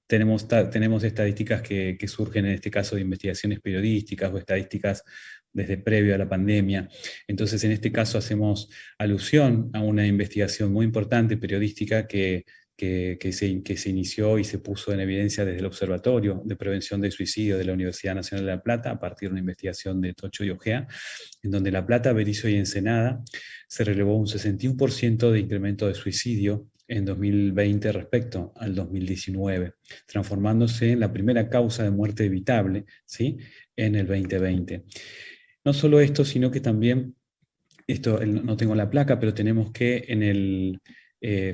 tenemos estadísticas que surgen en este caso de investigaciones periodísticas o estadísticas desde previo a la pandemia. Entonces, en este caso hacemos alusión a una investigación muy importante periodística que se inició y se puso en evidencia desde el Observatorio de Prevención del Suicidio de la Universidad Nacional de La Plata, a partir de una investigación de Tocho y Ojea, en donde La Plata, Berisso y Ensenada se relevó un 61% de incremento de suicidio en 2020 respecto al 2019, transformándose en la primera causa de muerte evitable, ¿sí?, en el 2020. No solo esto, sino que también, no tengo la placa, pero tenemos que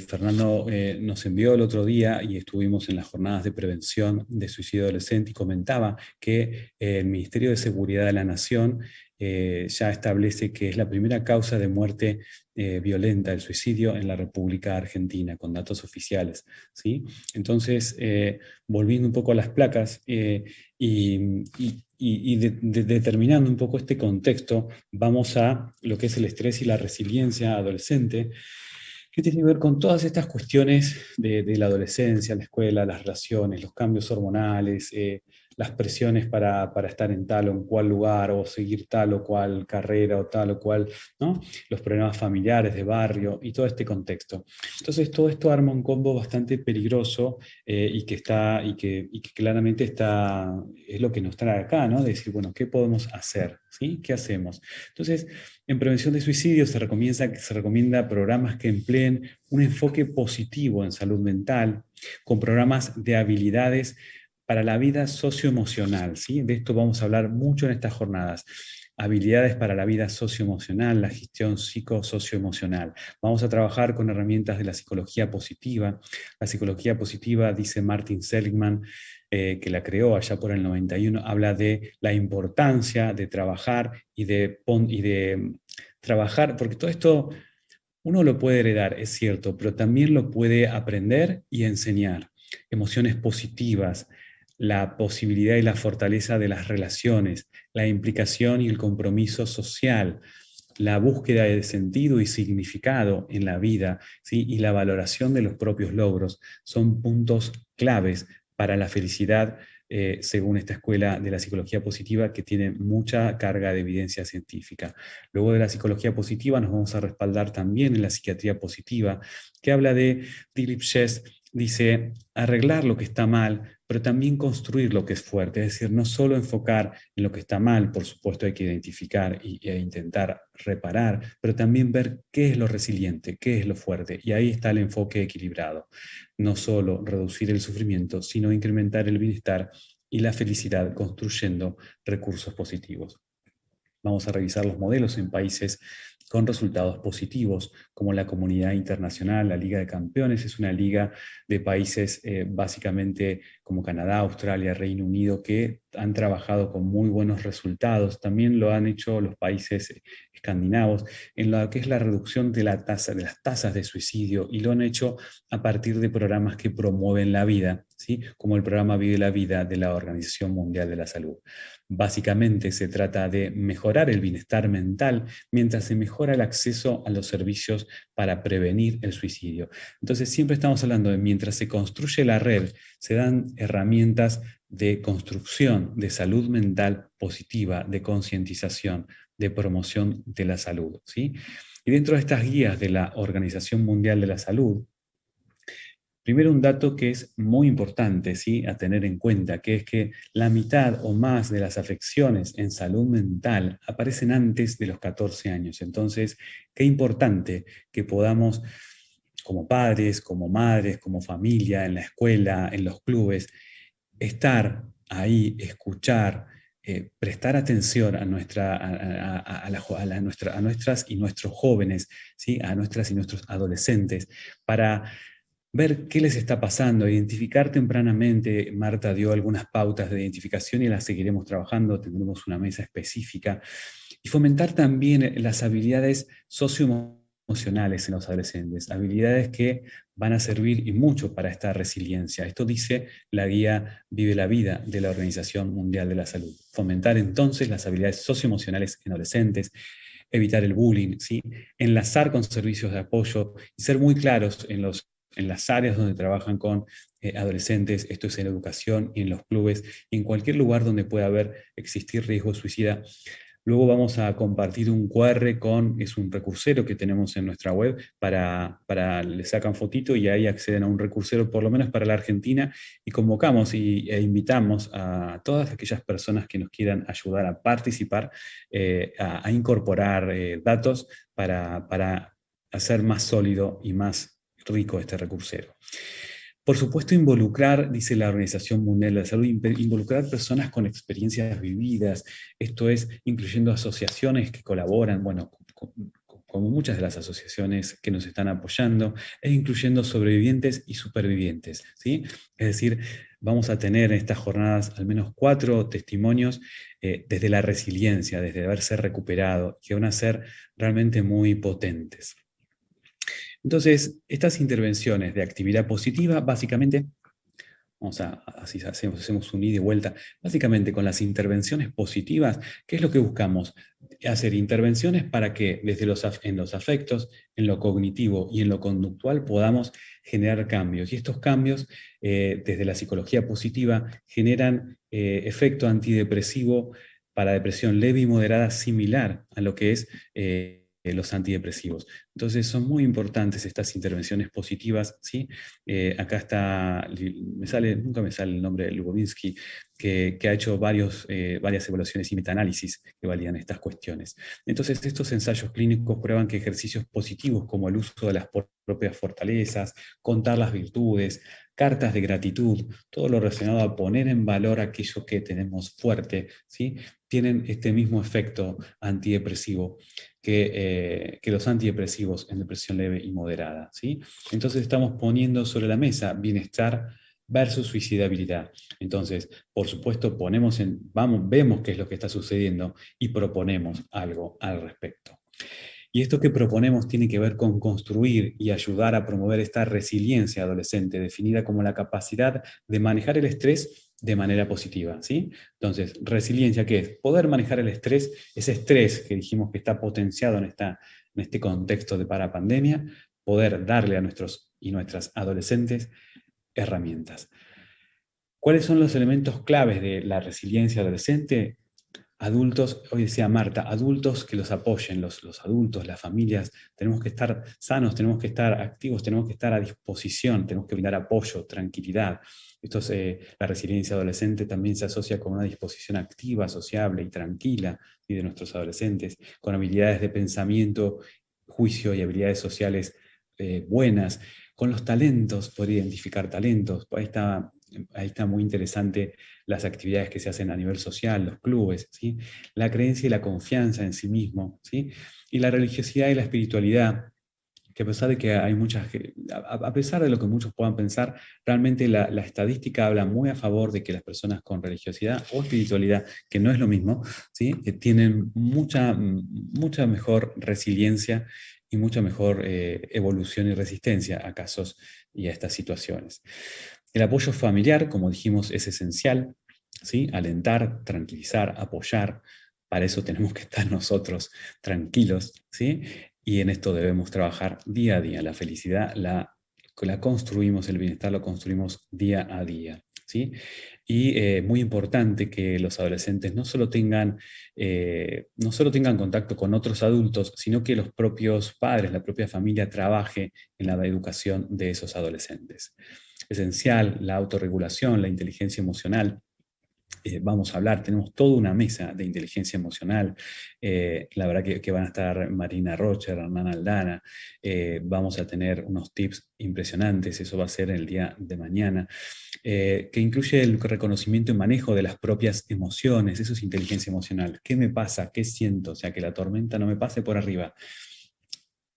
Fernando nos envió el otro día y estuvimos en las jornadas de prevención de suicidio adolescente y comentaba que el Ministerio de Seguridad de la Nación ya establece que es la primera causa de muerte violenta, el suicidio en la República Argentina, con datos oficiales, ¿sí? Entonces, volviendo un poco a las placas determinando un poco este contexto, vamos a lo que es el estrés y la resiliencia adolescente, que tiene que ver con todas estas cuestiones de la adolescencia, la escuela, las relaciones, los cambios hormonales, las presiones para estar en tal o en cual lugar, o seguir tal o cual carrera, o tal o cual, ¿no? Los problemas familiares de barrio y todo este contexto. Entonces, todo esto arma un combo bastante peligroso y que claramente es lo que nos trae acá, ¿no? De decir, bueno, ¿qué podemos hacer? ¿Sí? ¿Qué hacemos? Entonces, en prevención de suicidio se recomienda programas que empleen un enfoque positivo en salud mental, con programas de habilidades para la vida socioemocional, ¿sí? De esto vamos a hablar mucho en estas jornadas. Habilidades para la vida socioemocional, la gestión psicosocioemocional. Vamos a trabajar con herramientas de la psicología positiva. La psicología positiva, dice Martin Seligman, que la creó allá por el 91, habla de la importancia de trabajar y de trabajar, porque todo esto uno lo puede heredar, es cierto, pero también lo puede aprender y enseñar. Emociones positivas, la posibilidad y la fortaleza de las relaciones, la implicación y el compromiso social, la búsqueda de sentido y significado en la vida, ¿sí?, y la valoración de los propios logros son puntos claves para la felicidad, según esta escuela de la psicología positiva, que tiene mucha carga de evidencia científica. Luego de la psicología positiva nos vamos a respaldar también en la psiquiatría positiva, que habla de Dilip Shes dice arreglar lo que está mal, pero también construir lo que es fuerte, es decir, no solo enfocar en lo que está mal, por supuesto hay que identificar e intentar reparar, pero también ver qué es lo resiliente, qué es lo fuerte, y ahí está el enfoque equilibrado. No solo reducir el sufrimiento, sino incrementar el bienestar y la felicidad construyendo recursos positivos. Vamos a revisar los modelos en países con resultados positivos, como la Comunidad Internacional, la Liga de Campeones, es una liga de países básicamente como Canadá, Australia, Reino Unido, que han trabajado con muy buenos resultados. También lo han hecho los países escandinavos, en lo que es la reducción de las tasas de suicidio, y lo han hecho a partir de programas que promueven la vida, ¿sí? Como el programa Vive la Vida de la Organización Mundial de la Salud. Básicamente se trata de mejorar el bienestar mental mientras se mejora el acceso a los servicios para prevenir el suicidio. Entonces siempre estamos hablando de mientras se construye la red, se dan herramientas de construcción de salud mental positiva, de concientización, de promoción de la salud, ¿sí? Y dentro de estas guías de la Organización Mundial de la Salud, primero, un dato que es muy importante, ¿sí?, a tener en cuenta, que es que la mitad o más de las afecciones en salud mental aparecen antes de los 14 años. Entonces, qué importante que podamos, como padres, como madres, como familia, en la escuela, en los clubes, estar ahí, escuchar, prestar atención a nuestras y nuestros jóvenes, ¿sí?, a nuestras y nuestros adolescentes, para ver qué les está pasando, identificar tempranamente. Marta dio algunas pautas de identificación y las seguiremos trabajando, tendremos una mesa específica, y fomentar también las habilidades socioemocionales en los adolescentes, habilidades que van a servir y mucho para esta resiliencia. Esto dice la guía Vive la Vida de la Organización Mundial de la Salud. Fomentar entonces las habilidades socioemocionales en adolescentes, evitar el bullying, ¿sí?, enlazar con servicios de apoyo y ser muy claros en las áreas donde trabajan con adolescentes. Esto es en la educación y en los clubes y en cualquier lugar donde pueda existir riesgo suicida. Luego vamos a compartir un QR es un recursero que tenemos en nuestra web, le sacan fotito y ahí acceden a un recursero, por lo menos para la Argentina, y convocamos e invitamos a todas aquellas personas que nos quieran ayudar a participar, a incorporar datos para hacer más sólido y más rico este recursero. Por supuesto, involucrar, dice la Organización Mundial de la Salud, involucrar personas con experiencias vividas, esto es, incluyendo asociaciones que colaboran, bueno, como muchas de las asociaciones que nos están apoyando, e incluyendo sobrevivientes y supervivientes, ¿sí? Es decir, vamos a tener en estas jornadas al menos 4 testimonios desde la resiliencia, desde haberse recuperado, que van a ser realmente muy potentes. Entonces, estas intervenciones de actividad positiva, básicamente, así hacemos un ida y vuelta, básicamente con las intervenciones positivas, ¿qué es lo que buscamos? Hacer intervenciones para que en los afectos, en lo cognitivo y en lo conductual podamos generar cambios. Y estos cambios, desde la psicología positiva, generan efecto antidepresivo para depresión leve y moderada, similar a lo que es los antidepresivos. Entonces son muy importantes estas intervenciones positivas, ¿sí? Acá está, nunca me sale el nombre de Lubovinsky, que ha hecho varias evaluaciones y metaanálisis que validan estas cuestiones. Entonces estos ensayos clínicos prueban que ejercicios positivos como el uso de las propias fortalezas, contar las virtudes, cartas de gratitud, todo lo relacionado a poner en valor aquello que tenemos fuerte, ¿sí?, tienen este mismo efecto antidepresivo que los antidepresivos en depresión leve y moderada, ¿sí? Entonces estamos poniendo sobre la mesa bienestar versus suicidabilidad. Entonces, por supuesto, vemos qué es lo que está sucediendo y proponemos algo al respecto. Y esto que proponemos tiene que ver con construir y ayudar a promover esta resiliencia adolescente, definida como la capacidad de manejar el estrés de manera positiva, ¿sí? Entonces, resiliencia, ¿qué es? Poder manejar el estrés, ese estrés que dijimos que está potenciado en este contexto de parapandemia, poder darle a nuestros y nuestras adolescentes herramientas. ¿Cuáles son los elementos claves de la resiliencia adolescente? adultos, hoy decía Marta, adultos que los apoyen, los adultos, las familias, tenemos que estar sanos, tenemos que estar activos, tenemos que estar a disposición, tenemos que brindar apoyo, tranquilidad. Esto es, la resiliencia adolescente también se asocia con una disposición activa, sociable y tranquila, ¿sí?, de nuestros adolescentes, con habilidades de pensamiento, juicio y habilidades sociales buenas, con los talentos, poder identificar talentos. Ahí está muy interesante las actividades que se hacen a nivel social, los clubes, ¿sí? La creencia y la confianza en sí mismo, ¿sí? Y la religiosidad y la espiritualidad, que a pesar de que hay muchas, a pesar de lo que muchos puedan pensar, realmente la estadística habla muy a favor de que las personas con religiosidad o espiritualidad, que no es lo mismo, ¿sí?, tienen mucha mejor resiliencia y mucha mejor evolución y resistencia a casos y a estas situaciones. El apoyo familiar, como dijimos, es esencial, ¿sí? Alentar, tranquilizar, apoyar. Para eso tenemos que estar nosotros tranquilos, ¿sí? Y en esto debemos trabajar día a día. La felicidad la construimos, el bienestar lo construimos día a día, ¿sí? Y muy importante que los adolescentes no solo tengan contacto con otros adultos, sino que los propios padres, la propia familia trabaje en la educación de esos adolescentes. Esencial la autorregulación, la inteligencia emocional. Vamos a hablar, tenemos toda una mesa de inteligencia emocional. La verdad que van a estar Marina Rocher, Hernán Aldana. Vamos a tener unos tips impresionantes, eso va a ser el día de mañana, que incluye el reconocimiento y manejo de las propias emociones. Eso es inteligencia emocional. ¿Qué me pasa? ¿Qué siento? O sea, que la tormenta no me pase por arriba.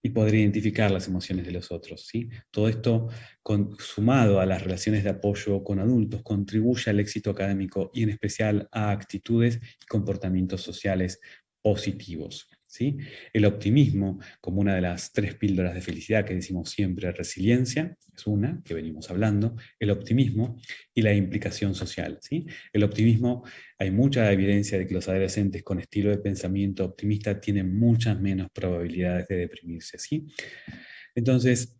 Y poder identificar las emociones de los otros, ¿sí? Todo esto, sumado a las relaciones de apoyo con adultos, contribuye al éxito académico y en especial a actitudes y comportamientos sociales positivos, ¿sí? El optimismo, como una de las 3 píldoras de felicidad que decimos siempre, resiliencia, es una que venimos hablando, el optimismo y la implicación social, ¿sí? El optimismo, hay mucha evidencia de que los adolescentes con estilo de pensamiento optimista tienen muchas menos probabilidades de deprimirse, ¿sí? Entonces,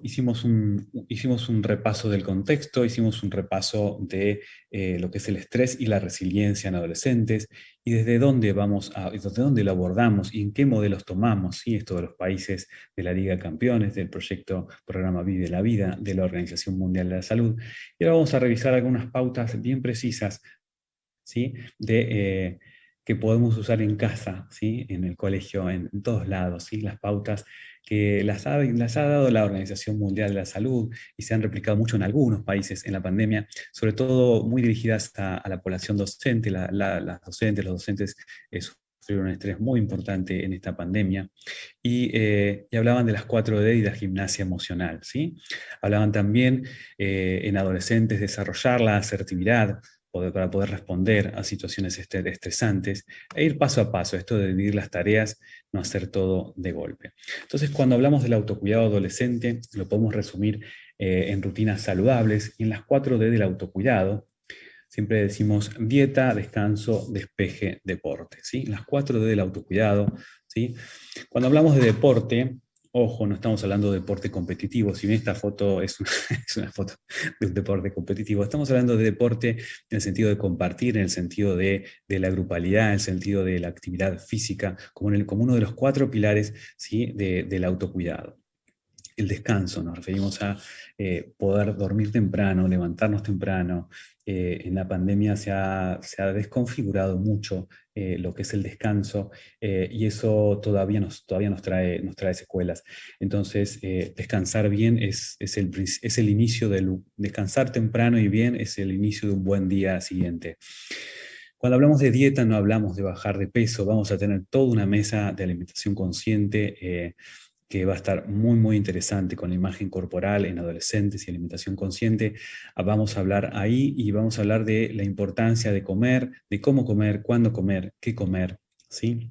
hicimos un repaso del contexto, hicimos un repaso de lo que es el estrés y la resiliencia en adolescentes, y desde dónde lo abordamos y en qué modelos tomamos, ¿sí? Esto de los países de la Liga de Campeones, del Programa Vive la Vida, de la Organización Mundial de la Salud. Y ahora vamos a revisar algunas pautas bien precisas, ¿sí?, que podemos usar en casa, ¿sí?, en el colegio, en todos lados, ¿sí?, las pautas que las ha dado la Organización Mundial de la Salud y se han replicado mucho en algunos países en la pandemia, sobre todo muy dirigidas a la población docente. Los docentes sufrieron un estrés muy importante en esta pandemia y hablaban de las 4D y la gimnasia emocional, ¿sí? Hablaban también en adolescentes desarrollar la asertividad, para poder responder a situaciones estresantes e ir paso a paso, esto de dividir las tareas, no hacer todo de golpe. Entonces, cuando hablamos del autocuidado adolescente, lo podemos resumir en rutinas saludables y en las 4D del autocuidado. Siempre decimos dieta, descanso, despeje, deporte, ¿sí? Las 4D del autocuidado, ¿sí? Cuando hablamos de deporte, ojo, no estamos hablando de deporte competitivo, si bien esta foto es una foto de un deporte competitivo, estamos hablando de deporte en el sentido de compartir, en el sentido de la grupalidad, en el sentido de la actividad física, como uno de los 4 pilares, ¿sí?, del autocuidado. El descanso, nos referimos a poder dormir temprano, levantarnos temprano. En la pandemia se ha desconfigurado mucho lo que es el descanso y eso todavía nos trae secuelas. Entonces, descansar bien es el inicio descansar temprano y bien es el inicio de un buen día siguiente. Cuando hablamos de dieta no hablamos de bajar de peso, vamos a tener toda una mesa de alimentación consciente que va a estar muy, muy interesante con la imagen corporal en adolescentes y alimentación consciente. Vamos a hablar ahí y vamos a hablar de la importancia de comer, de cómo comer, cuándo comer, qué comer, ¿sí?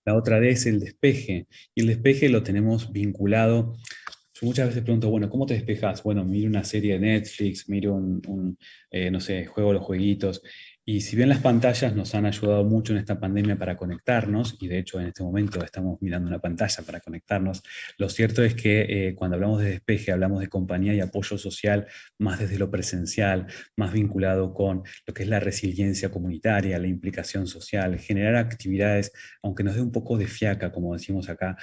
La otra D es el despeje, y el despeje lo tenemos vinculado. Yo muchas veces pregunto, bueno, ¿cómo te despejas? Bueno, miro una serie de Netflix, miro no sé, juego los jueguitos. Y si bien las pantallas nos han ayudado mucho en esta pandemia para conectarnos, y de hecho en este momento estamos mirando una pantalla para conectarnos, lo cierto es que cuando hablamos de despeje, hablamos de compañía y apoyo social más desde lo presencial, más vinculado con lo que es la resiliencia comunitaria, la implicación social, generar actividades, aunque nos dé un poco de fiaca, como decimos acá.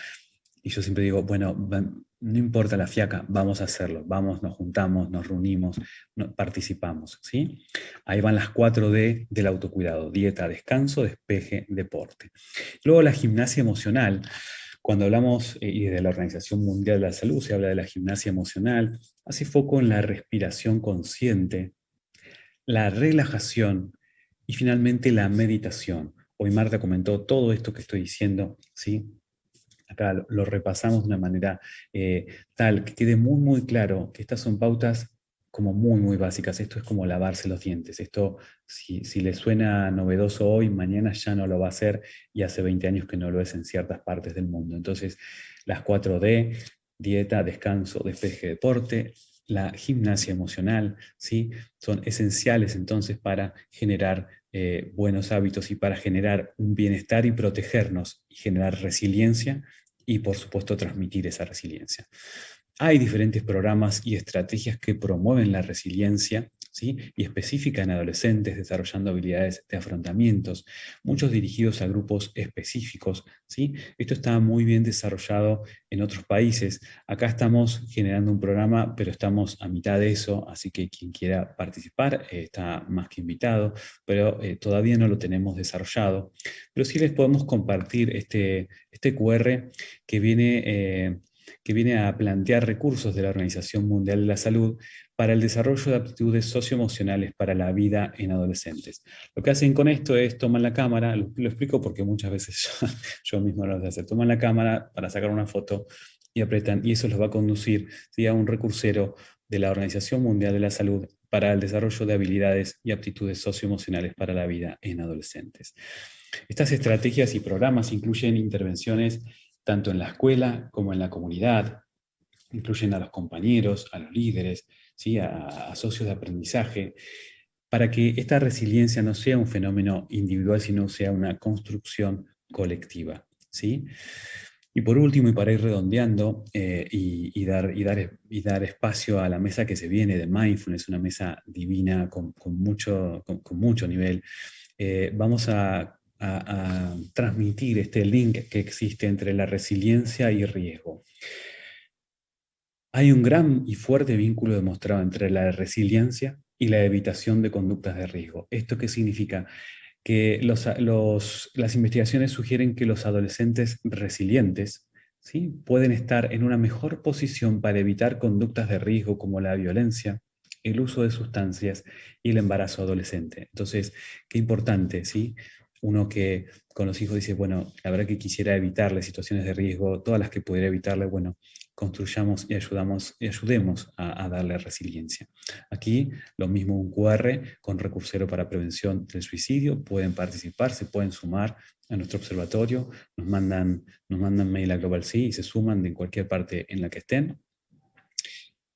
Y yo siempre digo, bueno, no importa la fiaca, vamos a hacerlo, vamos, nos juntamos, nos reunimos, participamos, ¿sí? Ahí van las 4D del autocuidado: dieta, descanso, despeje, deporte. Luego la gimnasia emocional. Cuando hablamos, y desde la Organización Mundial de la Salud se habla de la gimnasia emocional, hace foco en la respiración consciente, la relajación y finalmente la meditación. Hoy Marta comentó todo esto que estoy diciendo, ¿sí? Acá lo repasamos de una manera tal que quede muy, muy claro que estas son pautas como muy, muy básicas. Esto es como lavarse los dientes. Esto, si le suena novedoso hoy, mañana ya no lo va a hacer, y hace 20 años que no lo es en ciertas partes del mundo. Entonces, las 4D: dieta, descanso, despeje, deporte, la gimnasia emocional, ¿sí? Son esenciales entonces para generar buenos hábitos y para generar un bienestar y protegernos y generar resiliencia, y por supuesto transmitir esa resiliencia. Hay diferentes programas y estrategias que promueven la resiliencia, ¿sí? Y específica en adolescentes, desarrollando habilidades de afrontamientos, muchos dirigidos a grupos específicos, ¿sí? Esto está muy bien desarrollado en otros países. Acá estamos generando un programa, pero estamos a mitad de eso, así que quien quiera participar está más que invitado, pero todavía no lo tenemos desarrollado. Pero sí les podemos compartir este QR que viene a plantear recursos de la Organización Mundial de la Salud para el desarrollo de aptitudes socioemocionales para la vida en adolescentes. Lo que hacen con esto es toman la cámara, lo explico porque muchas veces yo mismo lo sé, toman la cámara para sacar una foto y apretan, y eso los va a conducir, ¿sí?, a un recursero de la Organización Mundial de la Salud para el desarrollo de habilidades y aptitudes socioemocionales para la vida en adolescentes. Estas estrategias y programas incluyen intervenciones tanto en la escuela como en la comunidad, incluyen a los compañeros, a los líderes, ¿sí?, a socios de aprendizaje, para que esta resiliencia no sea un fenómeno individual, sino sea una construcción colectiva, ¿sí? Y por último, y para ir redondeando y dar espacio a la mesa que se viene de Mindfulness, una mesa divina con mucho nivel, vamos a transmitir este link que existe entre la resiliencia y riesgo. Hay un gran y fuerte vínculo demostrado entre la resiliencia y la evitación de conductas de riesgo. ¿Esto qué significa? Que las investigaciones sugieren que los adolescentes resilientes, ¿sí?, pueden estar en una mejor posición para evitar conductas de riesgo como la violencia, el uso de sustancias y el embarazo adolescente. Entonces, qué importante, ¿sí? Uno que con los hijos dice, bueno, la verdad que quisiera evitarle situaciones de riesgo, todas las que pudiera evitarle, bueno, construyamos y ayudemos a darle resiliencia. Aquí lo mismo, un QR con recursero para prevención del suicidio. Pueden participar, se pueden sumar a nuestro observatorio, nos mandan mail a Global Sea y se suman de cualquier parte en la que estén.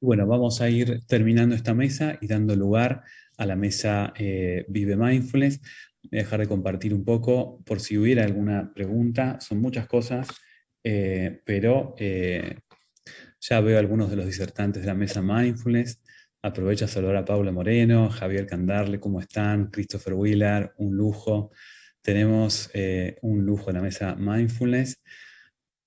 Bueno, vamos a ir terminando esta mesa y dando lugar a la mesa Vive Mindfulness. Voy a dejar de compartir un poco por si hubiera alguna pregunta. Son muchas cosas, pero ya veo algunos de los disertantes de la mesa Mindfulness. Aprovecho a saludar a Paula Moreno, Javier Candarle, ¿cómo están? Christopher Wheeler, un lujo. Tenemos un lujo en la mesa Mindfulness.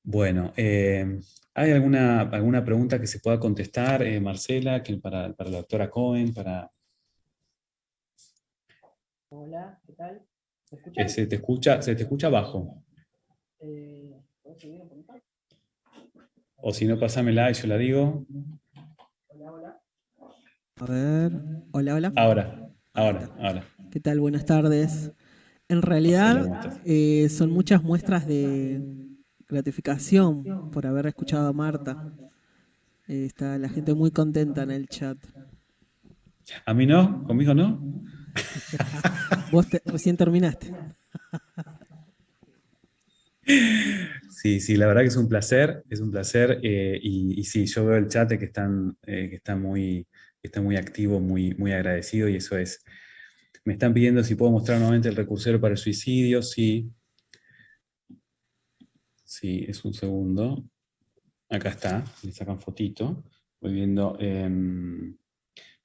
Bueno, ¿hay alguna pregunta que se pueda contestar, Marcela, para la doctora Cohen? Hola, ¿qué tal? ¿Me escuchan? Se te escucha bajo. ¿Puedo subir un poquito? O si no, pásamela y yo la digo. Hola, hola. A ver, hola, hola. Ahora. ¿Qué tal? Buenas tardes. En Marcela, realidad ¿cómo estás? son muchas muestras de gratificación por haber escuchado a Marta. Está la gente muy contenta en el chat. ¿A mí no? ¿Conmigo no? Recién terminaste. Sí, la verdad que es un placer, y sí, yo veo el chat que está muy activo, muy agradecido, y eso es Me están pidiendo si puedo mostrar nuevamente el recursorio para el suicidio. Sí. Sí, es un segundo. Acá está, me sacan fotito. Voy viendo.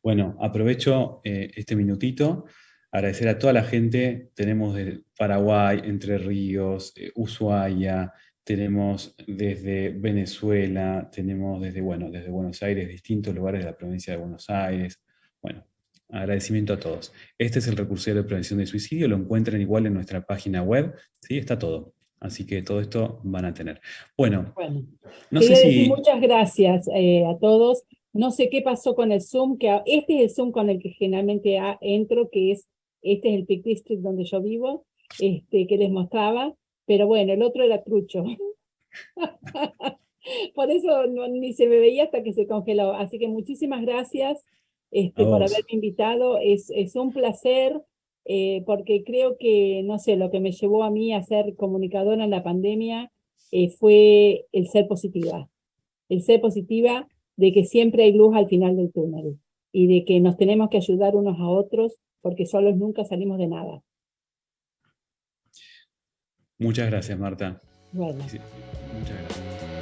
Bueno, aprovecho este minutito. Agradecer a toda la gente. Tenemos de Paraguay, Entre Ríos, Ushuaia, tenemos desde Venezuela, tenemos desde, bueno, desde Buenos Aires, distintos lugares de la provincia de Buenos Aires. Bueno, agradecimiento a todos. Este es el recursorio de prevención de suicidio, lo encuentran igual en nuestra página web, ¿sí? Está todo. Así que todo esto van a tener. Bueno, Bueno, no sé quería decir si... muchas gracias a todos. No sé qué pasó con el Zoom, que este es el Zoom con el que generalmente entro, este es el Peak District donde yo vivo, que les mostraba, pero bueno, el otro era trucho. Por eso ni se me veía hasta que se congeló. Así que muchísimas gracias A por vos. haberme invitado. Es un placer, porque creo que, no sé, lo que me llevó a mí a ser comunicadora en la pandemia fue el ser positiva. El ser positiva de que siempre hay luz al final del túnel y de que nos tenemos que ayudar unos a otros porque solos nunca salimos de nada. Muchas gracias, Marta. Bueno. Sí, muchas gracias.